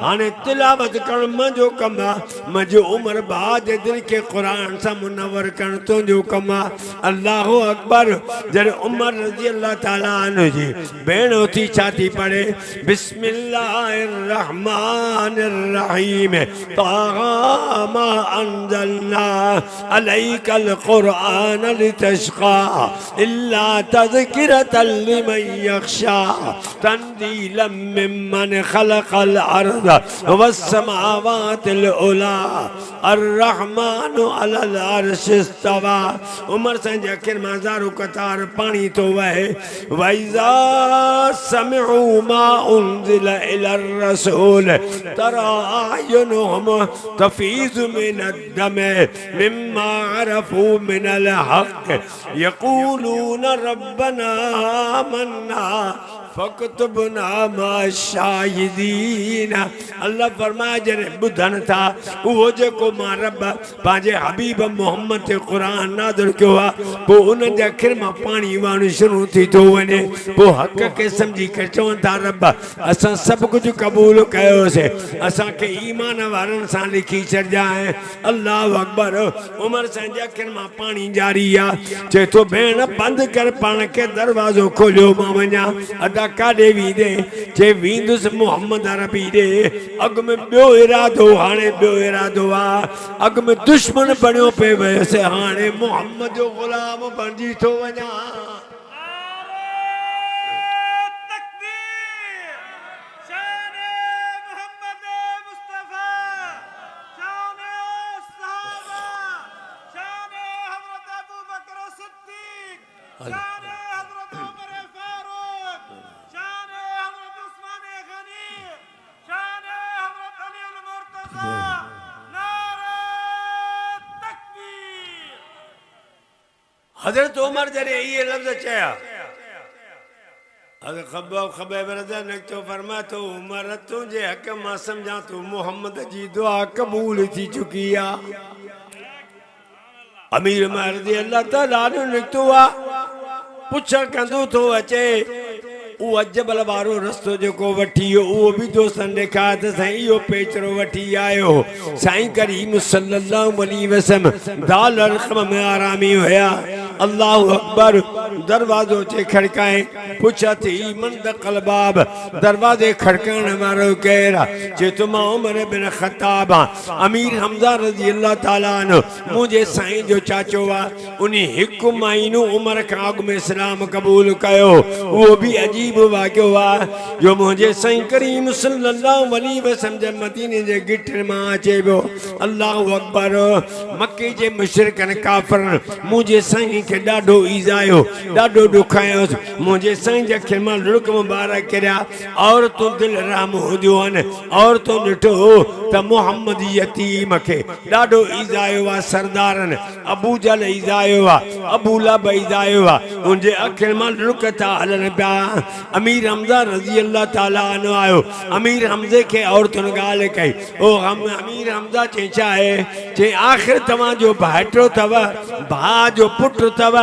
हाणे तिलावत करणु मुंहिंजो कमु आहे, मुंहिंजो उमर भाउ जे दिलि खे क़ुरान सां मुनवर करणु तुंहिंजो कमु आहे। अल्लाहु अकबर जॾहिं उमर रज़ी अल्लाह ताला अन्हु जी भेण उथी छा थी पढ़े बिस्मिल्लाहिर रहमानिर रहीम ताहा मा अंज़लना अलैकल क़ुरआन लितश्क़ा इल्ला तज़किरतल लिमन यख्शा तंज़ीलन मिम्मन खलक़ल अर्ज़ वस्समावातिल उला अर्रहमानु अलल अर्श इस्तवा। उमर साईं जे अखियुनि मां हज़ारों कतार पाणी थो वहे। वइज़ा समिअू मा उनज़िल इलर रसूल तरा अयुनहुम तफ़ीज़ु मिनद-दम मिम्मा अरफ़ू मिनल हक़ यक़ूलून रब्बना आमन्ना फ़क्तुबना मा शाहिदीन। अल्लाह फरमाए जॾहिं ॿुधनि था उहो जेको मां रब पंहिंजे हबीब मोहम्मद ते क़ुरान नाज़िल कयो आहे पोइ उन्हनि जे अखियुनि मां पाणी वहणु शुरू थी थो वञे। पोइ हक़ खे सम्झी करे चवनि था रब असां सभु कुझु क़बूल कयोसीं असांखे ईमान वारनि सां लिखी छॾिजांइ। अल्लाहु अकबर उमर साईं जे अखियुनि मां पाणी जारी आहे। चए थो भेण बंदि कर पाण खे दरवाज़ो खोलियो मां वञा। अदा काॾे वेंदे चए वेंदुसि मोहम्मद अरबी ॾे। अॻु में ॿियो इरादो हाणे ॿियो इरादो आहे। अॻु में दुश्मन बणियो पियो वियुसि हाणे मोहम्मद जो ग़ुलाम बणिजी थो वञा। हज़रत उमर जॾहिं इहे लफ़्ज़ चया तो फरमा तो उमर तुंहिंजे हक़ मां सम्झां तूं मोहम्मद जी दुआ क़बूल थी चुकी आहे। अमीर रज़ी अल्लाह ताला निकितो आहे पुछण कंदो थो अचे उहो अजबल वारो रस्तो जेको वठी वियो उहो बि दोस्तनि ॾेखारियो त साईं इहो पेचरो वठी आयो। साईं करीम सल्लल्लाहु अलैहि वसल्लम दाल रक़म में आरामी हुया। अल्लाहु अकबर दरवाज़ो चे खड़काए पुछा थी मंदक़ल बाब दरवाज़े खड़काइण वारो केरु आहे। चए थो मां उमर बिन ख़त्ताब आहियां। अमीर हमज़ा रज़ी अल्लाह ताला अन्हु मुंहिंजे साईं जो चाचो आहे। उन हिकु महीनो उमर खां अॻु में इस्लाम क़बूल कयो। उहो बि अजीब वाक़ियो आहे जो मुंहिंजे साईं करीम सल्लल्लाहु अलैहि वसल्लम जे मदीने जे गिठनि मां अचे पियो। अल्लाहु अकबर मके जे मुशरिकनि काफ़िरनि मुंहिंजे साईं खे ॾाढो ईज़ायो ॾाढो ॾुखायोसि। मुंहिंजे साईं जे अखियुनि मां लुड़क मुबारक किरिया। औरतूं दिलि रहम हूंदियूं आहिनि। औरतूं ॾिठो त मुहम्मद यतीम खे ॾाढो ईज़ायो आहे। सरदारनि अबू जहल ईज़ायो आहे, अबू लहब ईज़ायो आहे। उनजे अखियुनि मां लुड़क था हलनि पिया। अमीर हमज़ा रज़ी अल्लाह ताला अन्हु आयो। अमीर हमज़े खे औरतुनि ॻाल्हि कई। अमीर हमज़ा चई छा आहे? चई आख़िर तव्हांजो भाइटो अथव भाउ जो पुटु अथव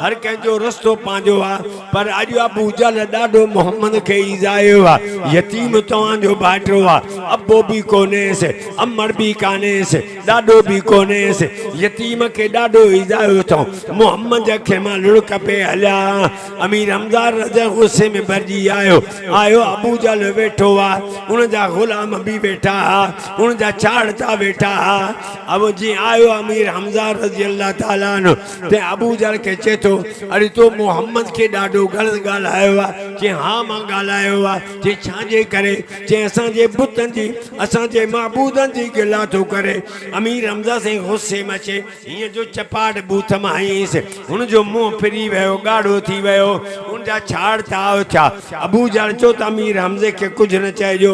हर कंहिंजो रस्तो पंहिंजो आहे पर अॼु अबू जहल ॾाढो मोहम्मद खे ईज़ायो आहे यतीम तव्हांजो भाइटियो आहे अबो बि कोन्हेसि अमर बि कान्हेसि ॾाढो बि कोन्हेसि यतीम खे ॾाढो ईज़ायो अथऊं मोहम्मद खे मां लुड़क पे हलिया अमीर हमज़ा रज़ गुस्से में भरिजी आयो अबू जहल वेठो आहे उनजा ग़ुलाम बि वेठा उनजा चाड़ता वेठा अब जी आयो अमीर हमज़ा रज़ी अल्लाह ताला अन्हु ते अबू जहल के चए थो अरे तो मोहम्मद के ॾाढो ग़लति ॻाल्हायो आहे जे हा मां ॻाल्हायो आहे जे छाजे करे जे असांजे बुतनि जी असांजे महबूदनि जी गिला थो करे अमीर हमज़ा से गुस्से में अचे हीअं जो चपाट बूथ मां आईंसि हुनजो मुंहुं फिरी वियो ॻाढ़ो थी वियो उनजा छाड़ था उथिया अबू जहल चयो त अमीर हमज़े खे कुझु न चइजो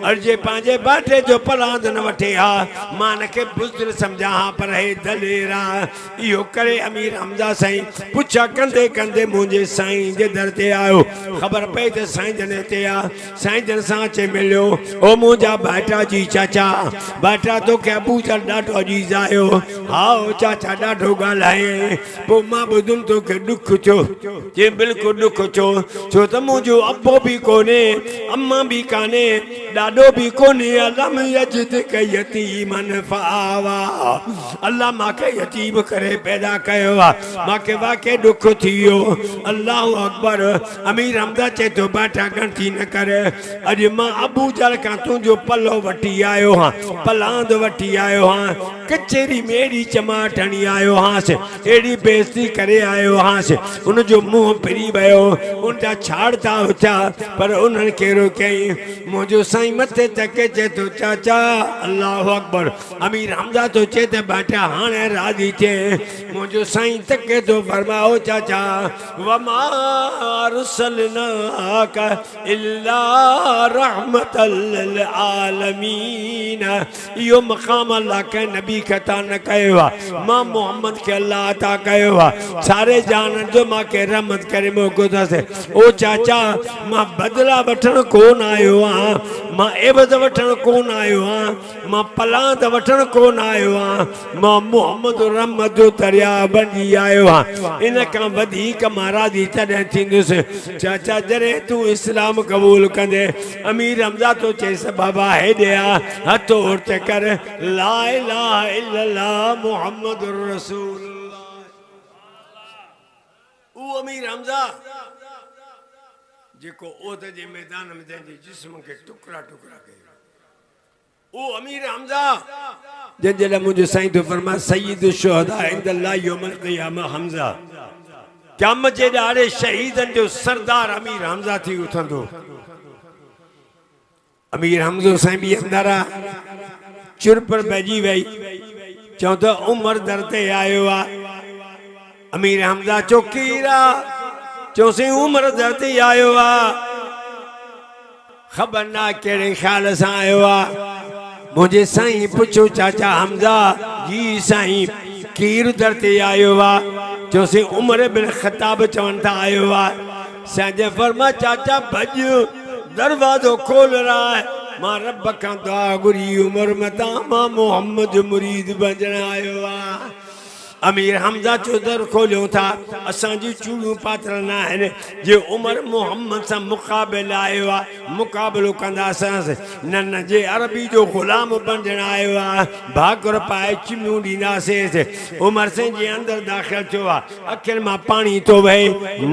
अर्जे पंहिंजे बाटे जो पलांद न वठे हा मां हिनखे बुज़दिल सम्झा हा पर हे दलेर आहे इहो करे अमीर हमज़ा साईं पुछा कंदे कंदे मुंहिंजे साईं जे दर ते आयो ख़बर पई त साईं जन हिते आहे साईं जन सां अचे मिलियो ओ मुंहिंजा भाइटा जी चाचा भाइटा तोखे अबू जहल ॾाढो अजीज़ आयो हा चाचा ॾाढो ॻाल्हाए पोइ मां ॿुधुमि तोखे ॾुख थियो जे बिल्कुलु ॾुख थियो छो त मुंहिंजो अबो बि कोन्हे अम्मा बि कान्हे ॾाढो बि कोन्हे अलम यजिद के यतीमन फ़आवा अल्लाह मांखे यतीम करे पैदा कयो आहे मांखे वाक़ई ॾुख थी वियो अल्लाहु अकबर अमीर हमज़ा चए थो बाटा गणती न करे अॼु मां अबू जहल खां तुंहिंजो पलो वठी आयो हाँ पलांद वठी आयो हाँ कचेरी में अहिड़ी चमाट हणी आयो हांसि अहिड़ी बेइज़ती करे आयो हांसि उनजो मुंहुं फिरी वियो उनजा छाड़ था उथिया पर उन्हनि खे रोकियईं मुंहिंजो साईं मथे तके चए थो चाचा अल्लाहु अकबर अमीर हमज़ा तो चए त बाटा हाणे राज़ी थिए मुंहिंजो साईं तके थो फरमाओ चाचा वमा अरसलनाका इल्ला रहमतल लिल आलमीन इहो मक़ाम अल्लाह के नबी ख़ता न कयो आहे मां मोहम्मद के अल्लाह अता कयो आहे सारे जान जो मां के रहमत करे मोकिलियो अथसि ओ चाचा मां बदला वठण कोन आयो आहियां मां एवज़ वठण कोन आयो आहियां मां पलांद वठण कोन आयो आहियां मां मोहम्मद रहमत जो दरिया बणी आयो आहियां इन खां वधीक मां राज़ी तॾहिं थींदुसि चाचा जॾहिं तूं इस्लाम क़बूल कंदे अमीर हमज़ा तो चएसि बाबा हेॾे आ हथ उर्त कर ला इलाहा इल्लल्लाह मुहम्मदुर रसूलुल्लाह ओ अमीर हमज़ा जेको ओद जे मैदान में जंहिंजे जिस्म के टुकड़ा टुकड़ा कयो ओ अमीर हमज़ा जंहिंजे लाइ मुंहिंजो साईं तो फरमा सय्यद शुहदा इंदल्लाह यौमल क़ियामह हमज़ा क़यामत जे ॾाढे शहीदनि जो सरदार अमीर हमज़ा थी उथंदो अमीर हमज़ो साईं बि अंदर आहे चुर पर भॼी वई चऊं त उमर दर ते आयो आहे अमीर हमज़ा चौकीर आहे चौंसी उमर दर ते आयो आहे ख़बर न कहिड़े ख़्याल सां आयो आहे मुंहिंजे साईं पुछो चाचा हमज़ा जी साईं कीर दर ते आयो आहे चौंसी उमर बिन ख़त्ताब चवनि था आयो आहे साईं फरमा चाचा भॼ दरवाज़ो खोल रहा है मां रब खां दुआ घुरी उमर मता मां मोहम्मद मुरीद बजण आयो आहे अमीर हमज़ा जो दर खोलियो था असांजी चूड़ियूं पातल न आहिनि जे उमर मोहम्मद सां मुक़ाबिल आयो आहे मुक़ाबिलो कंदासीं न न जे अरबी जो ग़ुलाम बणजण आयो आहे भाकुर पाए चिमियूं ॾींदासीं उमर साईं जे अंदरि दाख़िल थियो आहे अखियुनि मां पाणी थो वहे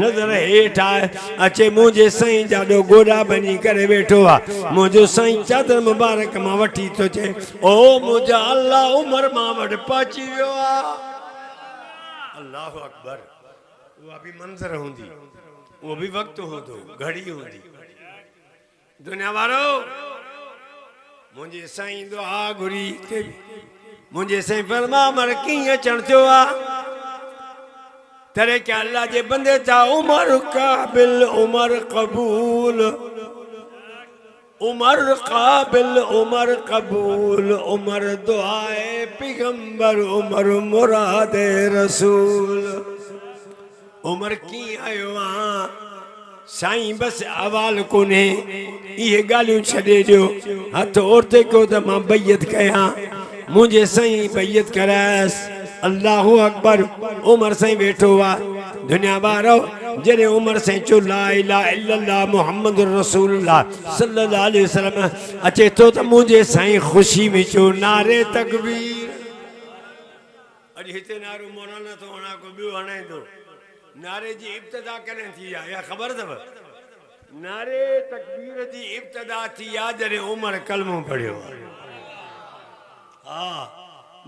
नज़र हेठि आहे अचे मुंहिंजे साईं जाॾो गोॾा बनी करे वेठो आहे मुंहिंजो साईं चादर मुबारक मां वठी थो चए ओ मुंहिंजा अल्लाह उमर मां वटि पहुची वियो आहे अल्लाह अकबर वो भी मंजर होंदी वो भी वक्त हो दो घड़ी होंदी दुनिया वारो मुझे साईं दुआ घुरी मुझे साईं फरमा मर कीअं अचण थियो आहे तरे क्या अल्लाह जे बंदे था उमर काबिल उमर कबूल उमर काबिल उमर कबूल उमर दुआए पैगंबर उमर मुराद रसूल उमर की आयो आ साईं बस अवाल कोने ये गालियों छड़े दियो हथ औरते को त मां बैयत कया मुझे साईं बैयत करास अल्लाहु अकबर उमर साईं बैठो हुआ दुनिया वारो जने उमर से चो ला इलाहा इल्लल्लाह मुहम्मद रसूलुल्लाह सल्लल्लाहु अलैहि वसल्लम अचे तो त मुझे साईं खुशी में चो नारे तकबीर अॼु हिते नारो मौलाना तो हणा को ॿियो हणाए थो नारे जी इब्तिदा कॾहिं थी आहे या ख़बर अथव नारे तकबीर जी इब्तिदा थी आहे जॾहिं उमर कलमो पढ़ियो हा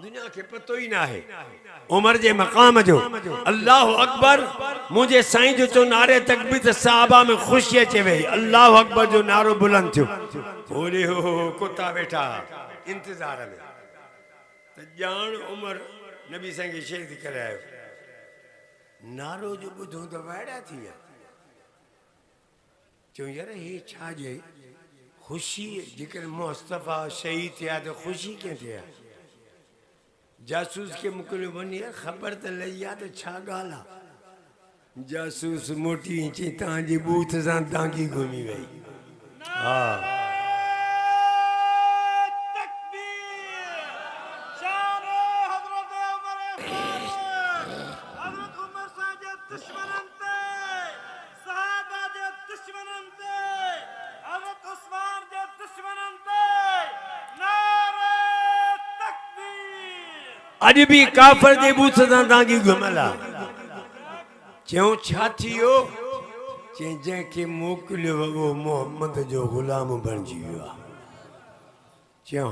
दुनिया के पतो ही ना है उमर जे मकाम जो अल्लाह अकबर मुझे साईं जो चो नारे तकबीर साहबा में खुशी अचे वही अल्लाह अकबर जो नारो बुलंद थियो ओरे हो कुत्ता बैठा इंतजार में त जान उमर नबी साईं के शेर करायो नारो जो बुधो तो वाड़ा थी चो यार हे छा जे खुशी जिकर मुस्तफा शहीद थिया तो खुशी के थिया जासूस के मुकले बनी खबर तो लई तो छा गाला जासूस मोटी ची तांजी बूथ सा तांगी घूमी गई हाँ अज भी काफर दे बूथ सा तांगी घुमला क्यों छा थियो जैके मोकलियो वो मोहम्मद जो गुलाम बन जियो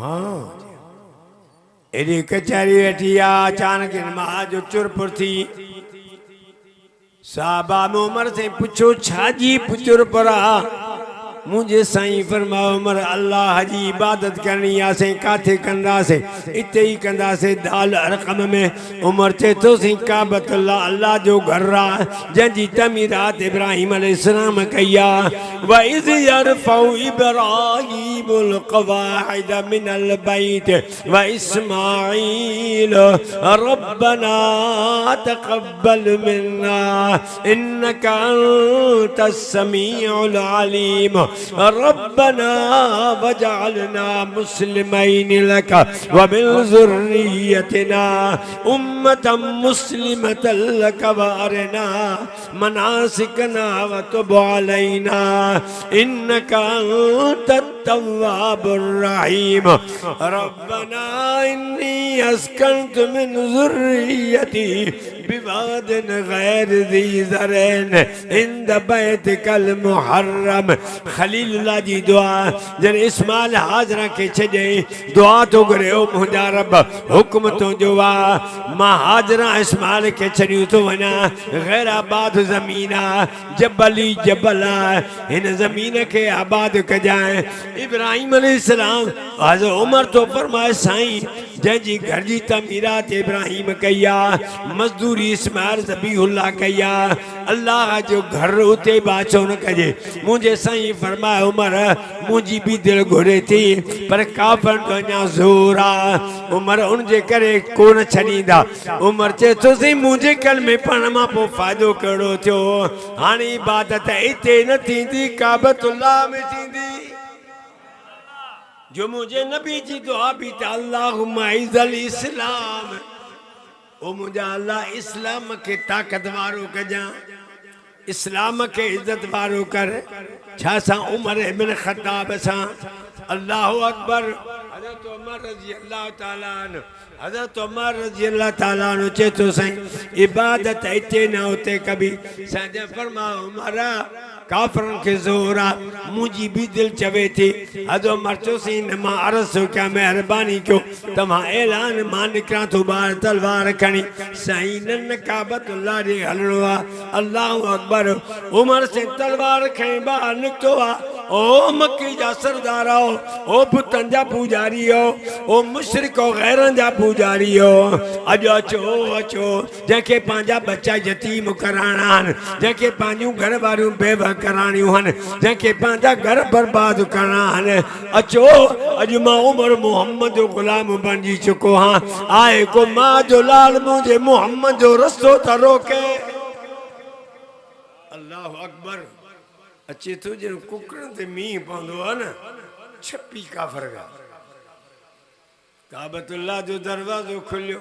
हाँ एडी कचहरी वेठी अचानक मां जो चुरपुर थी साहबा में उमर से पूछो छाजी चुरपुरा मुझे साईं फरमाओ उमर अल्लाह जी इबादत करनी आसे काथे कंदा से इते ही कंदा से दाल अरकम में उमर चे तो सी काबतुल्लाह अल्लाह जो घर रा जंजी तमीरात इब्राहिम अलैहिस्सलाम कया व इज़ यरफउ इब्राहिमुल क़वाइद मिनल बैत व इस्माईल रब्बना तक़ब्बल मिन्ना इन्नका अंतस समीउल अलीम रब्बना वजअलना मुस्लिमैन लक व मिन ज़ुर्रियतिना उम्मतम मुस्लिमतन लक व अरिना मनासिकना व तुब अलैना इन्नका अंतत तव्वाबुर रहीम रब्बना इन्नी अस्कनतु मिन ज़ुर्रियती बिवादिन गैर ज़ी ज़रइन इंद बैतिकल मुहर्रम खलीलुल्लाह जी दुआ जन इस्माइल हाजरा के छे दुआ तो करे ओ मुंहिंजा रब हुक्म तो जो वा मां हाजरा इस्माइल के छड़ियो तो वना गैर आबाद ज़मीन जबली जबला इन ज़मीन के आबाद कजाए इब्राहिम अलैहिस्सलाम हज़रत उमर तो फरमाए साईं जंजी घर जी तमीरात इब्राहिम कया मजदूरी इस्माइल ज़बीहुल्लाह कया अल्लाह जो घर उते बाचो न कजे मुझे साईं फरमाए उमर मुझी भी दिल घुरे थी पर काफर तो अञा ज़ोर आ उमर उनजे करे कोन छॾींदा उमर चे तो सी मुझे कल में पण मां पो फ़ाइदो कहिड़ो थियो हाणे इबादत इते न थींदी काबतुल्लाह में थींदी जो मुझे नबी जी दुआ भी था अल्लाहुम्मा इज़्ज़ल इस्लाम ओ मुझा अल्लाह इस्लाम के ताकत वारो कजा इस्लाम के इज्जत वारो कर छा सा उमर इब्न खत्ताब सा अल्लाहु अकबर हज़रत उमर रज़ी अल्लाह ताला अन्हु हज़रत उमर रज़ी अल्लाह ताला अन्हु चे तो साईं इबादत इते न होते कभी साईं फरमा उमर काफरन के ज़ोर आ मुझी भी दिल चवे थी हज़ो मरचो सी नमा अर्ज़ क्या मेहरबानी क्यों तमा ऐलान मां निकरा तो बार तलवार खणी साईं नन काबतुल्लाह रे हलवा अल्लाहु अकबर उमर से तलवार खणी बाहर निकतो आ ओ मक्की जा सरदार आओ ओ पुतन जा पुजारी हो ओ मुशरिक गैरन जा पुजारी हो अजो अचो अचो जंहिंखे पंहिंजा बच्चा यतीम कराइणा आहिनि जंहिंखे पंहिंजूं घर वारियूं बेवा कराणियूं आहिनि जंहिंखे पंहिंजा घर बर्बाद करणा आहिनि अचो अॼु मां उमर मोहम्मद जो गुलाम बणिजी चुको हाँ आए को मां जो लाल मुझे मोहम्मद जो रस्तो था रोके अल्लाह अकबर अचे तो जन कुकड़न ते मींह पवंदो आहे न छपी काफर का काबतुल्लाह जो दरवाजो खुलियो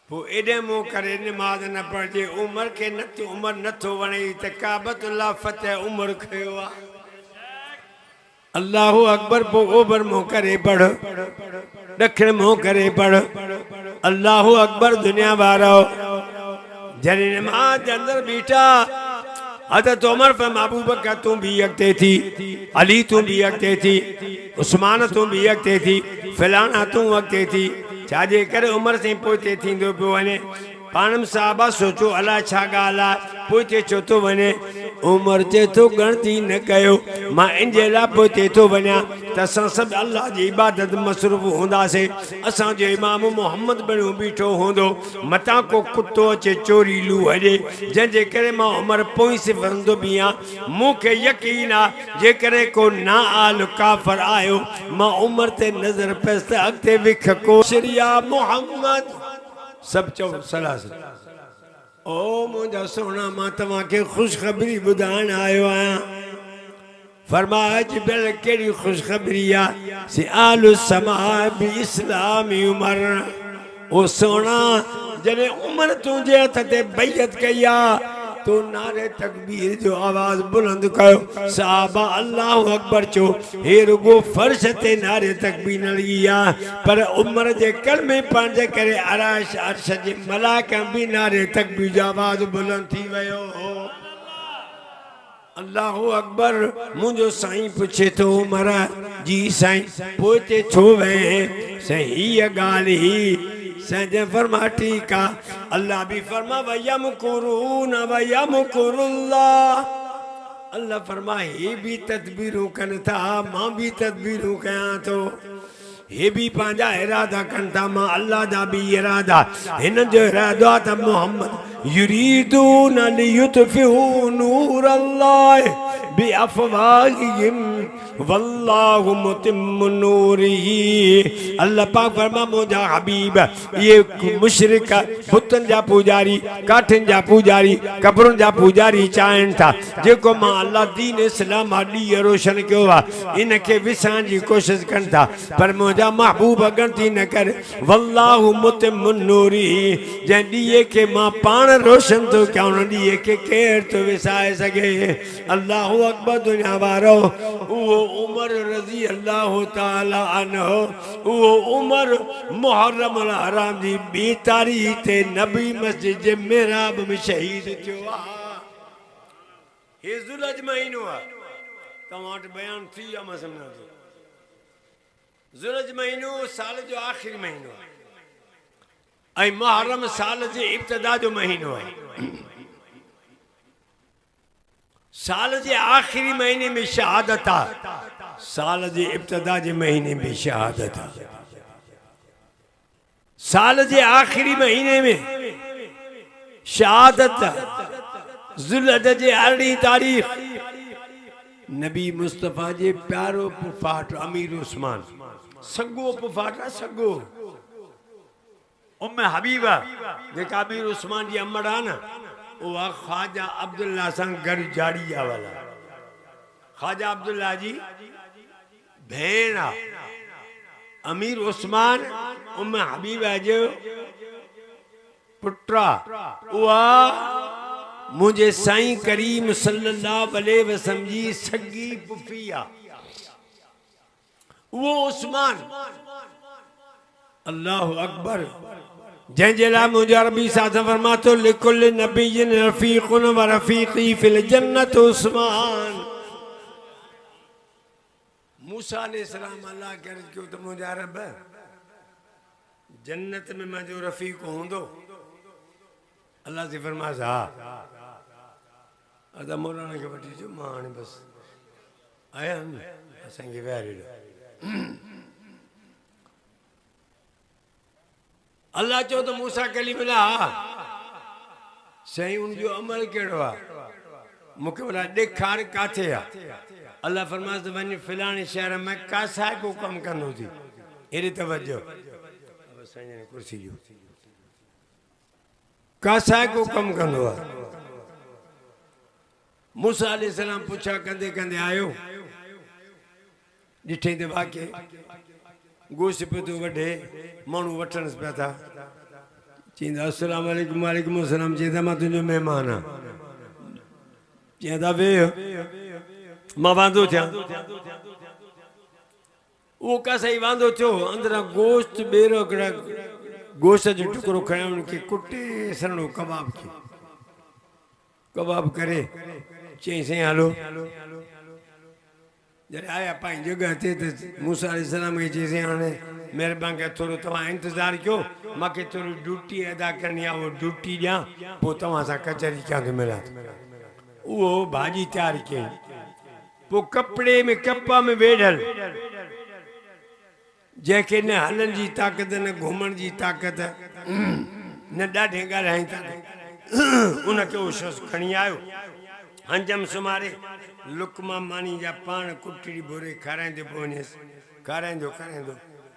पो एडे मो करे नमाज न पढ़जे उमर के नथ उमर नथो वणे त काबतुल्लाह फतेह उमर खयो आ अल्लाहु अकबर पो ओबर मो करे पढ़ दखिण मो करे पढ़ अल्लाहु अकबर दुनिया वारो जने नमाज अंदर बीठा हज़रत उमर पे अबू बकर तू भी अगते थी अली तू भी अगते थी उस्मान तू भी अगते थी फलाना तू अगते थी छाजे करे उमर से पोते थींदो पियो वने पाणम साहबा सोचो अला छा गाला पोते चोतो वने उमर ते तो गणती न कयो मां इंजेला पोते तो वन्या त असां सब अल्लाह जी इबादत मसरूफ होंदा से असां जो इमाम मोहम्मद बणो बीठो होंदो मता को कुत्तो अचे चोरी लू हजे जे करे मां उमर पोई से वंदो बिया मुखे यकीन आ जे करे को ना आल काफर आयो मां उमर ते नजर पेस अगते विख को शरिया मोहम्मद सब चो सलास ओ मुझा सोना मां तवा के खुशखबरी बुधान आयो आया फरमाया जिब्राइल केड़ी खुशखबरी आ से आलु समा बि इस्लामी उमर ओ सोना जने उमर तुझे हथ ते बैयत कया तो नारे तकबीर जो आवाज बुलंद कयो साहबा अल्लाह अकबर चो हे रुगो फर्श ते नारे तकबीर न लिया पर उमर जे कलमे पढ़ जे करे अरश अर्श जे मलाइका भी नारे तकबीर जो आवाज बुलंद थी वयो अल्लाह अकबर मुझो साईं पूछे तो उमर जी साईं पोते छो वे सही गाली सजे फरमा ठीक आ अल्लाह भी फरमा वयमकुरून वयमकुरुल्लाह अल्लाह फरमा हे भी तदबीरों कन था मां भी तदबीरों कया तो हे भी पांजा इरादा कन था मां अल्लाह दा भी इरादा इन जो इरादा था मोहम्मद युरीदून लियुतफिहू नूर अल्लाह बिअफवाहिहिम वल्लाहु मुतिम्मु नूरिही अल्लाह पाक फरमा मुझा हबीब ये मुशरिक बुतन जा पुजारी काठन जा पुजारी कब्रन जा पुजारी चाहन था जेको मां अल्लाह दीन इस्लाम डी रोशन कयो आ इनके विसान जी कोशिश कन था पर मुझा महबूब गणती न कर वल्लाहु मुतिम्मु नूरिही जे दिए के मां पान रोशन तो क्या उन दिए के केर तो विसाए सके अल्लाह अकबर दुनिया वारो वो उमर रजी अल्लाह ताला अन्हो वो उमर मुहर्रम अल हराम जी 20 तारीख ते नबी मस्जिद जे मेहराब में शहीद थियो आ हे जुलज महीनो आ तवाट बयान थी या मैं समझा जुलज महीनो साल जो आखिरी महीनो आई मुहर्रम साल जे इब्तिदा जो महीनो है साल जे आखिरी महीने में शहादत आ साल जे इब्तिदा जे महीने में शहादत आ साल जे आखिरी महीने में शहादत जुल्हज जे 18 तारीख नबी मुस्तफा जे प्यारो पुफाट अमीर उस्मान सगो पुफाट सगो उम्मे हबीबा जेका अमीर उस्मान जी अम्मड़ा ना वो ख्वाजा अब्दुल्ला संग घर जाड़िया वाला ख्वाजा अब्दुल्ला जी भेना अमीर उस्मान उम्मे हबीबा जो पुत्रा वो मुझे साईं करीम सल्लल्लाहु अलैहि वसल्लम जी सगी पुफिया वो उस्मान अल्लाह अकबर जंजेला मुझे अरबी साथ फरमातो लिकुल नबीयिन रफीकुन व रफीकी फिल जन्नत उस्मान मूसा अलैहिस्सलाम अल्लाह कर क्यों तो मुझे अरब जन्नत में मैं जो रफीक होंदो अल्लाह से फरमास हा अदा मौलाना के वठी जो माने बस आया असेंगे वेरी अल्लाह चो तो मूसा कलीमुल्लाह सही उनजो अमल केड़ो आ मुखे बोला देखार काथे आ अल्लाह फरमास वनी फलाने शहर में कासा को कम करनो थी एरी तवज्जो अब सही ने कुर्सी जो कासा को कम करनो आ मूसा अलैहिस्सलाम पूछा कंदे कंदे आयो डिठे दे वाके गोश पे तो वडे मानू वठन पे था चींदा अस्सलाम वालेकुम वालेकुम अस्सलाम चींदा मां तुंहिंजो महिमान आ चींदा वे मां वांदो थियां वो का सही वांदो थियो अंदरां गोश्त बेरो कड़ा गोश्त जो टुकड़ो खयो उनके कुटे सरणो कबाब करे चई से हलो जरे आया पाई जगह ते मूसा अलैहिस्सलाम के चई हाने मेहरबान के थोड़ो तवा इंतजार कयो माके थोड़ी ड्यूटी अदा करनी आ वो ड्यूटी दिया पो तवा सा कचहरी क्या तो मिला वो भाजी तैयार के पो कपड़े में कप्पा में वेढ़ल जैके न हलन जी ताकत न घुमण जी ताकत न ॾाढे ॻाल्हाइनि था उनखे उहो शख़्स खणी आयो हंजम सुमारे लुकमा मानी जा पाण कुटड़ी बोरे खाराईंदे पोइ वञेसि खाराईंदो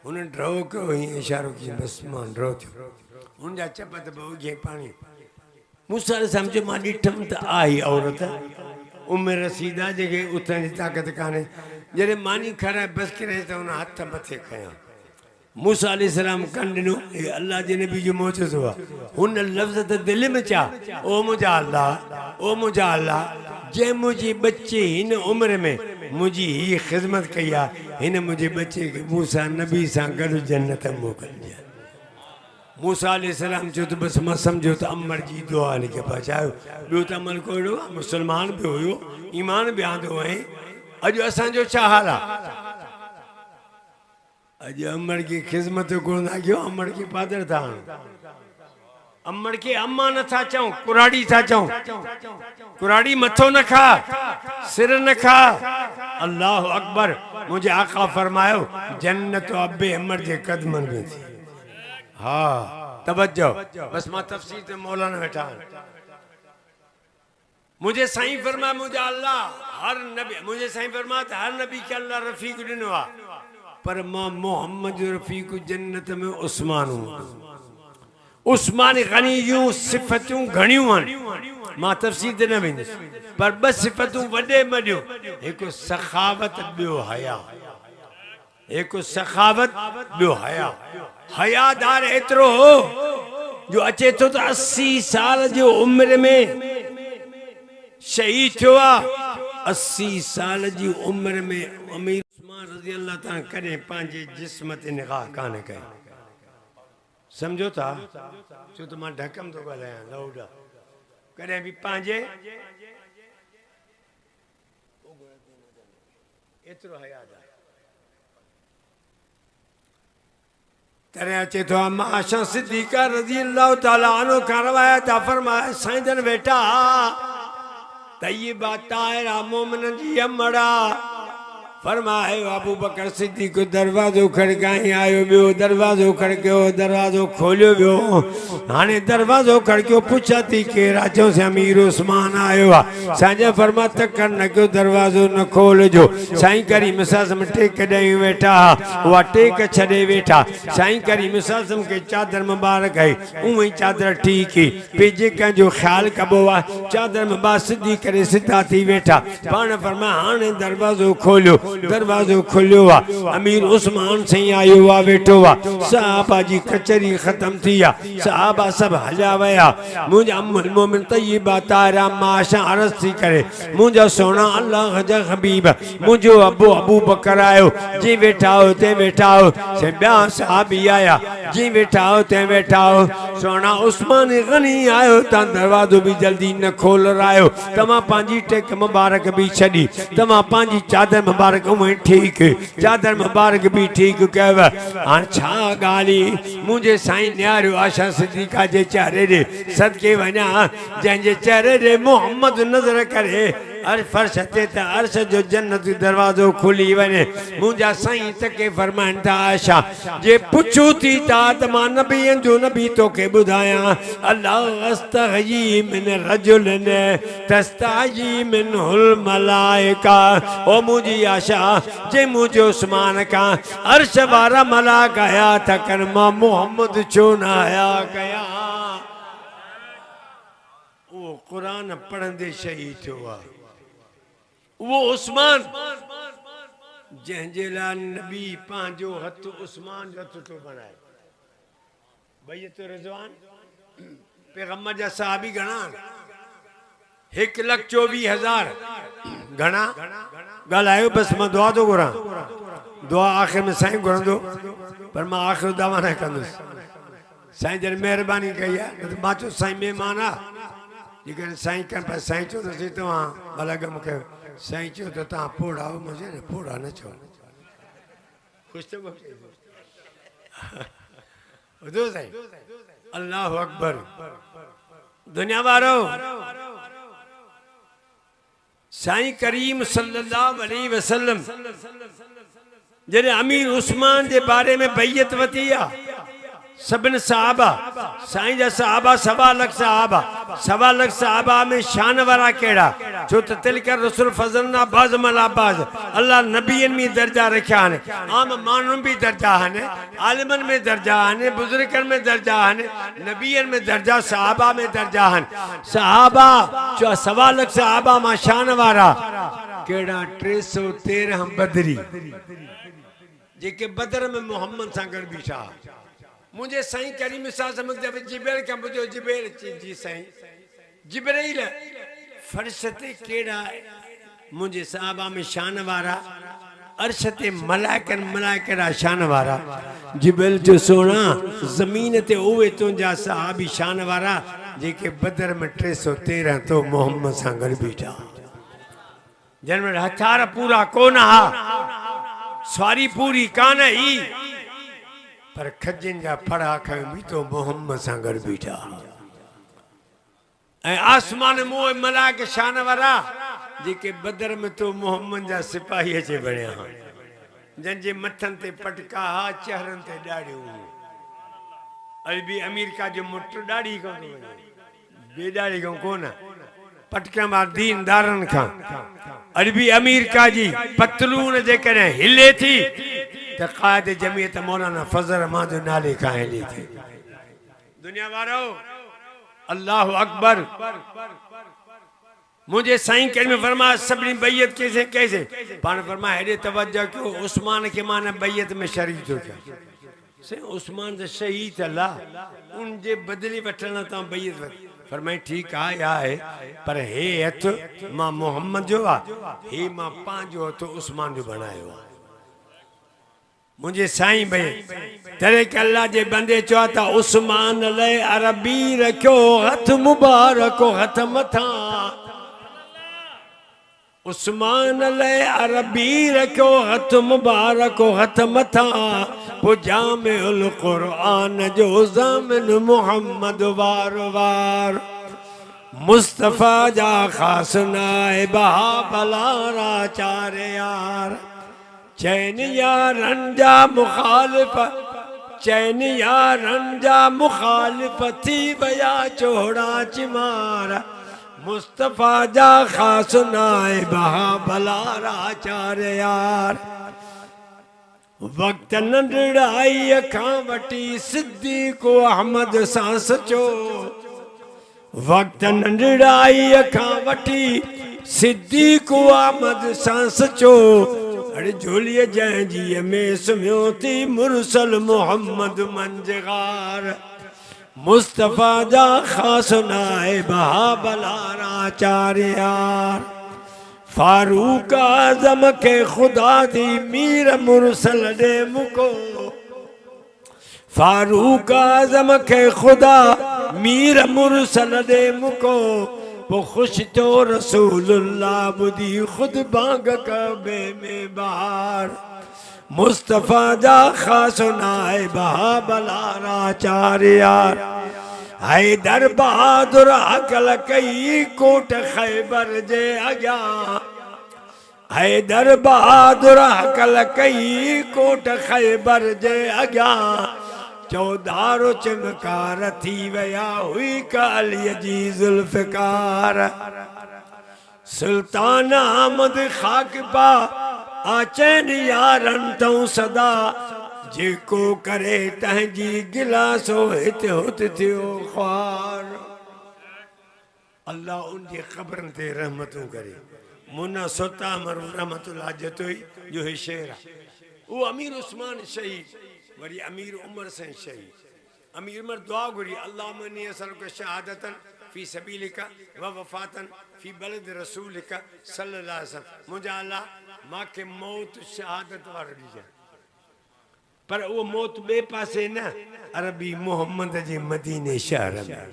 हुन ड्रो कयो हीअं इशारो कई बसि मां ड्रो थियो हुनजा चप त पोइ उघे पाणी मूंसां सम्झो मां ॾिठमि त आई औरत उमिरि रसीदा जेके उथण जी ताक़त कान्हे जॾहिं मानी खाराए बसि करे त हुन हथ मथे खयां मूसा अलैहिस्सलाम कन ॾिनो हे अल्लाह जे नबी जो मोजज़ो आहे हुन लफ़्ज़ त दिलि में चा ओ मुंहिंजा अल्लाह जंहिं मुंहिंजे बच्चे हिन उमिरि में मुंहिंजी हीअ ख़िदमत कई आहे हिन मुंहिंजे बच्चे खे मूसा नबी सां गॾु जन्नत मोकिलिजे मूसा अलैहिस्सलाम चयो त बसि मां सम्झो त अमर जी दुआ लिखे पहुचायो ॿियो त अमल को अहिड़ो आहे मुस्लमान बि हुयो ईमान बि आंदो ऐं अॼु असांजो छा हाल आहे अॼु अमर की ख़िदमत कोन था कयो अमर खे पादर था आणो अमर के अम्मा नथा चऊं कुराड़ी था चऊं कुराड़ी मथो न खा सिर न खा अल्लाह अकबर मुझे आका फरमायो जन्नत अब्बे अमर जे कदमन में थी हाँ तवज्जो बस मां तफसीर ते मौलाना बैठा मुझे साईं फरमा मुझे अल्लाह हर नबी मुझे साईं फरमा हर नबी के अल्लाह रफीक ॾिनो आहे पर मां मोहम्मद जो रफीक जन्नत में उस्मान हूं उस्मान गनी यूं सिफ़तूं घणियूं आहिनि मां तफ़सील ते न वेंदुसि पर ॿ सिफ़तूं वॾे मॾियो हिकु सखावत ॿियो हया हिकु सखावत ॿियो हया हयादार एतिरो हो जो अचे थो त 80 साल जी उमिरि में शहीद थियो आहे 80 साल जी उमिरि में अमीर उस्मान रज़ी अल्लाह ताला कॾहिं पंहिंजे जिस्म ते निगाह कान कई समझो था छो तो मां ढकम तो ॻाल्हायां लाउड कॾहिं बि पंहिंजे एतिरो हयादार तॾहिं अचे थो आशा सिद्दीक़ा रज़ी अल्लाह ताला अन्हु खां रवायत आहे फरमाए साईं जन वेठा तय्यबा ताहिरा मोमिननि जी अमड़ा फरमाए अबू बकर सिद्दीक़ दरवाज़ो खड़काई आयो ॿियो दरवाज़ो खड़कियो दरवाज़ो खोलियो वियो हाणे दरवाज़ो खड़कियो पुछा थी केरु आहे चयोसि अमीर उस्मान आयो आहे साईं फरमा तकड़ न कयो दरवाज़ो न खोलिजो साईं करीम साज़म टेक ॾेई वेठा उहा टेक छॾे वेठा साईं करीम साज़म खे चादर मुबारक आई उहो ई चादर ठीकु पे जेका जो ख़्यालु कबो आहे चादर मुबारक सिधी करे सिधा थी वेठा पाण फरमा हाणे दरवाज़ो खोलियो दरवाज़ो खुलियो आहे अमीर उस्मान सही आयो आहे वेठो आहे सहाबा जी कचहरी ख़त्म थी आहे सहाबा सभु हलिया विया मुंहिंजा अम्मुल मोमिन तय्यबा ताहिरा माशा अर्ज़ थी करे मुंहिंजा सोना अल्लाह जा हबीब मुंहिंजो अबू बकर आयो जी वेठा हो ते वेठा हो से ॿिया सहाबी आया जी वेठा हो ते वेठा हो सोना उस्मान गनी आयो तां दरवाज़ो बि जल्दी न खोल रायो तव्हां पंहिंजी टेक मुबारक बि छॾी तव्हां पंहिंजी चादर मुबारक ठीक चादर मुबारक भी ठीक कह हाँ छा गाली मुझे साईं न्यारो आशा सिद्दीक़ा जे चेहरे रे सदके वना जंहिंजे चेहरे रे मोहम्मद नजर करे हर फर्श ते त अर्श जो जन्नत दरवाज़ो खुली वने मुंहिंजा साईं तके फरमाइनि था आशा जे पुछू थी ता त मां नबीअनि जो नबी तोखे ॿुधायां अल्लाह अस्तहयी मिन रजुलिन तस्तहयी मिनहुल मलाइका ओ मुंहिंजी आशा जे मुंहिंजो उस्मान खां अर्श वारा मलाक हया था कनि मां मोहम्मद छो न हया कयां उहो क़ुरान पढ़ंदे शहीद थियो आहे वो उस्मान जंहिंजे लाइ नबी पंहिंजो हथ उस्मान जो हथ थो बणाए बैत रिज़वान पैगंबर जा सहाबी घणा 1,24,000 घणा ॻाल्हायो बस मां दुआ थो घुरां दुआ आख़िर में साईं घुरंदो पर मां आख़िर दावा न कंदुसि साईं जन महिरबानी कई आहे न त मां चयो साईं महिमान आहे जेकॾहिं साईं कनि पिया साईं चयो त सी तव्हां भला मूंखे साईं चयो त तव्हां पोड़ा मुंहिंजे न पोड़ा न चओ ख़ुशि त ॿुधो साईं अल्लाह अकबर दुनिया वारो साईं करीम सल्लल्लाहु अलैहि वसल्लम जॾहिं अमीर उस्मान जे बारे में बैयत वती आहे सभिनी सहाबा साईं जा सहाबा 1.25 लाख सहाबा में शान वारा कहिड़ा छो त तिलकर रसूल फज़लना बाज़मल अब्बास अल्लाह नबियनि में दर्जा रखिया आहिनि आम माण्हुनि में दर्जा आहिनि आलिमनि में दर्जा आहिनि बुज़ुर्गनि में दर्जा आहिनि नबियनि में दर्जा सहाबा में दर्जा आहिनि सहाबा 1.25 लाख सहाबा मां शान वारा कहिड़ा 313 बदरी जेके बदर में मोहम्मद सां गॾु बीठा मुझे साईं करीम साहब जिब्राइल का बुझो जिब्राइल जी साईं जिब्राइल फरिश्ते केड़ा मुझे साहबा में शान वारा अर्शते मलाइकन शान वारा जिब्राइल जो सोना जमीन ते ओवे तुंजा सहाबी शान वारा जेके बदर में 313 तो मोहम्मद सां गॾु बीठा जन में हथार पूरा कोन हा सवारी पूरी कान ही पर खजन जा फड़ा खयो भी तो मोहम्मद सां गॾु बीठा ऐं आसमान मोह मलाइक शान वारा जेके बदर में तो मोहम्मद जा सिपाही अचे बणिया जन जे मथन ते पटका हा चेहरन ते ॾाढ़ियूं अरबी अमेरिका जो मुट ॾाढ़ी कोन बेॾाढ़ी कोन पटका मां दीनदारन खां अरबी अमेरिका जी पतलून जेकॾहिं हिले थी त क़ाइद जमीयत मौलाना फजल रहमान जो नाले खां हिले थी दुनिया वारो अल्लाह अकबर मुझे साईं करीम फरमा सभिनी बैयत कैसे कैसे पाण फरमा हेॾे तवज्जो कयो उस्मान के मां बैयत में शरीक थो थिया साईं उस्मान त शहीद अल्लाह उन जे बदली वठण तां बैयत फरमाई ठीक आहे पर हे हथ मां मोहम्मद जो आहे हे मां पंहिंजो हथ उस्मान जो बनायो आहे मुझे साईं भाई तेरे के अल्लाह जे बंदे चवा था उस्मान ले अरबी रखो हथ मुबारक हथ मथा उस्मान ले अरबी रखो हथ मुबारक हथ मथा पो जामिउल कुरान जो ज़ामिन मोहम्मद वार वार मुस्तफा जा खास नाइब बलारा चारे यार चैन यारन जा मुखालिफ चैन यारन जा मुखालिफ थी वया चोड़ा चिमार मुस्तफा जा खास नाइब बलारा चारे यार वक्त नंढड़ाई अखां वटी सिद्दीक़ अहमद सां सचो वक्त नंढड़ाई अखां वटी सिद्दीक़ अहमद सां सचो अरे झोलीअ जंहिंजी में सुम्हियो थी मुरसल मोहम्मद मंजगार मुस्तफा जा खास नाइब बलारा चारे यार फारूक आजम के खुदा दी मीर मुरसल दे मुको फारूक आजम के खुदा मीर मुरसल दे मुको वो खुश तो रसूलुल्लाह बुदी खुद बांग कबे में बाहर मुस्तफा जा खास नाइब बलारा चारे यार हैदर बहादुर अकल कई कोट खैबर जे अॻिया हैदर बहादुर अकल कई कोट खैबर जे अॻिया चौधारो चमकार थी वया हुई कालीअ जी जुल्फ़कार सुल्तान अहमद खाकबा आचन यारन तूं सदा जेको करे तंहिंजी गिलासो हिते हुत थियो ख्वार अल्लाह उनकी क़ब्रन ते रहमतूं करे मुन्ना सोता मर रहमतुल्लाह जतोई जो है शेर वो अमीर उस्मान शहीद वरी अमीर उमर से शहीद अमीर उमर दुआ घुरी अल्लाहुम्मा इन्नी असअलुका शहादतन फी सबीलिका व वफातन फी बलद रसूलिका सल्लल्लाहु अलैहि वसल्लम। मुंहिंजा अल्लाह मांखे मौत शहादत वारो ॾिजांइ, पर वो मौत बे पासे न, अरबी मोहम्मद जे मदीने शहर में।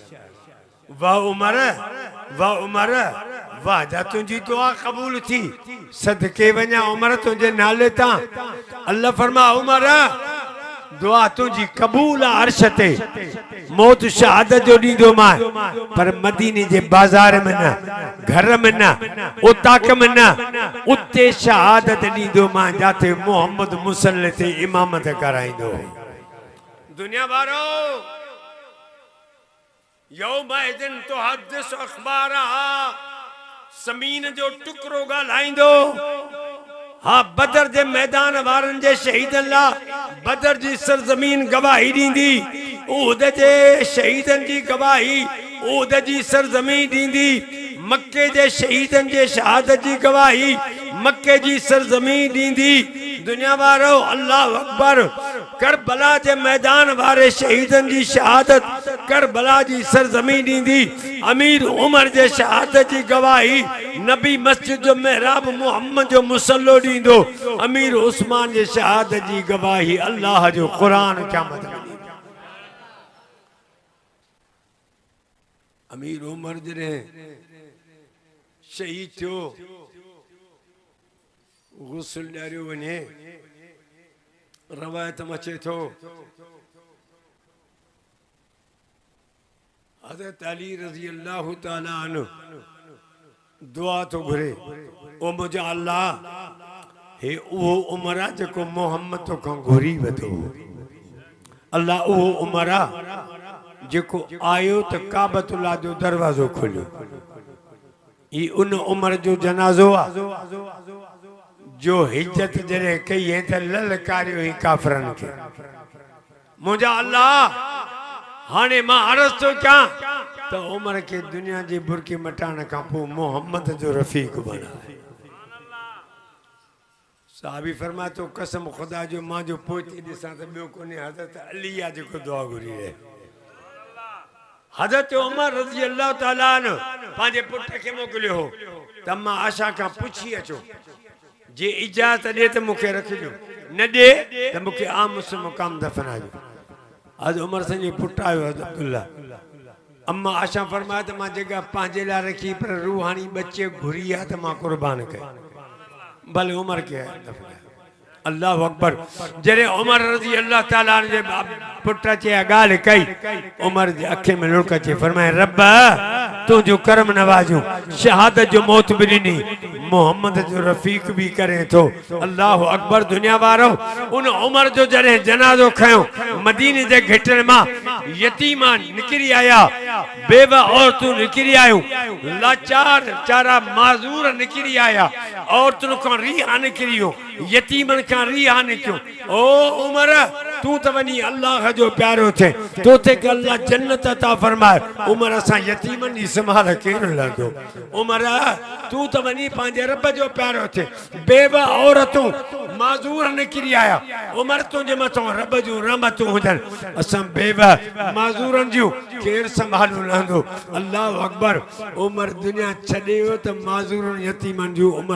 वाह उमर, वाह उमर, वाह जा तुझी दुआ कबूल थी, सदके वञा उमर तुझे नाले ता। अल्लाह फरमा उमर दुआ तुझी कबूल अर्श ते, मौत शहादत जो ॾींदो मां, पर मदीने जे बाजार में न, घर में न, उताक में न, उते शहादत ॾींदो मां जाते मोहम्मद मुसल्ले ते इमामत कराईंदो। दुनिया वारो यौमइदिन तुहद्दिस अखबारहा, ज़मीन जो टुकड़ो ॻाल्हाईंदो। हाँ बदर जे मैदान वारनि जे शहीदनि लाइ बदर जी सरज़मीन गवाही ॾींदी, उहद जे शहीदनि जी गवाही उहद जी सरज़मीन ॾींदी, मक्के जे शहीदनि जे शहादत जी गवाही मक्के जी सरज़मीन ॾींदी। दुनिया वारो अल्लाह अकबर, करबला जे मैदान वारे शहीदनि जी शहादत करबला जी सरज़मीन ॾींदी। अमीर उमर जे शहादत जी गवाही नबी मस्जिद जो महराब मोहम्मद जो मुसल्लो ॾींदो। अमीर उस्मान जे शहादत जी गवाही अल्लाह जो क़ुरान क़यामत में ॾींदो। अमीर उमर जॾहिं शहीद थियो, गुस्ल ॾारियो वञे, रवायत में अचे थो हज़रत अली रज़ी अल्लाह ताला अन्हु दुआ तो घुरे, ओ मुझा अल्लाह हे उहो उमर आहे जेको मोहम्मद तोखां घुरी वतो। अल्लाह उहो उमर आहे जेको आयो त काबतुल्लाह जो दरवाज़ो खोलियो। ई उन उमर जो जनाज़ो आहे जो हिज्जत जॾहिं कई है त ललकारियो ही काफ़रनि खे। मुंहिंजा अल्लाह हाणे मां अर्ज़ थो कयां त उमर खे दुनिया जी बुरकी मटाइण खां पोइ मोहम्मद जो रफ़ीक बणाए। साहबी फरमाए तो कसम खुदा जो मां जो पोइती ॾिसां त ॿियो कोन्हे, हज़रत अली आहे जेको दुआ घुरी रहे। हज़रत उमर रज़ी अल्लाह ताला अन्हु पंहिंजे पुट खे मोकिलियो हो त मां आशा खां पुछी अचो, जे इजाज़त ॾे त मूंखे रखिजो, न ॾे त मूंखे आम मुस्लिम मुक़ाम दफ़नाइजो। अॼु उमर संजो पुटु आयो अब्दुल्ला, अम्मा आशा फरमाए त मां जगह पंहिंजे लाइ रखी, पर रूहानी बच्चे घुरी आहे त मां कुर्बान कई, भले उमर खे दफ़नाए। अल्लाह अकबर। जॾहिं उमर रज़ी अल्लाह ताला जे पुट चया ॻाल्हि कई, उमर जे अखि में लुड़क अचे, फरमाए रब तुंहिंजो करम नवाजूं, शहादत जो मौत बि ॾिनी, मोहम्मद जो रफ़ीक भी करे तो। अल्लाह अकबर। दुनिया वारो उन उमर जो जॾहिं जनाज़ो खयो, मदीने जे घिटनि मां यतीमा निकिरी आया, बेवा औरतूं निकिरी आयूं, लाचार चारा माज़ूर निकिरी आया, औरतुनि खां रिहा निकिरियो, यतीमनि खां रिहा निकियो। ओ उमर तू तो वनी अल्लाह जो प्यारो थे, तो थे कि अल्लाह जन्नत अता फरमाए। उमर असां यतीमन जी संभाल केरु लॻो। उमर तू तो वनी पंहिंजे रब जो प्यारो थे, बेवा औरतूं माज़ूर निकिरी आया, उमर तुंहिंजे मथां रब जूं रहमतूं हुजनि, असां बेवा माज़ूरनि जूं केरु संभालू लहंदो। अल्लाह अकबर। उमर दुनिया छॾे वियो त माज़ूरनि यतीमनि जूं उमर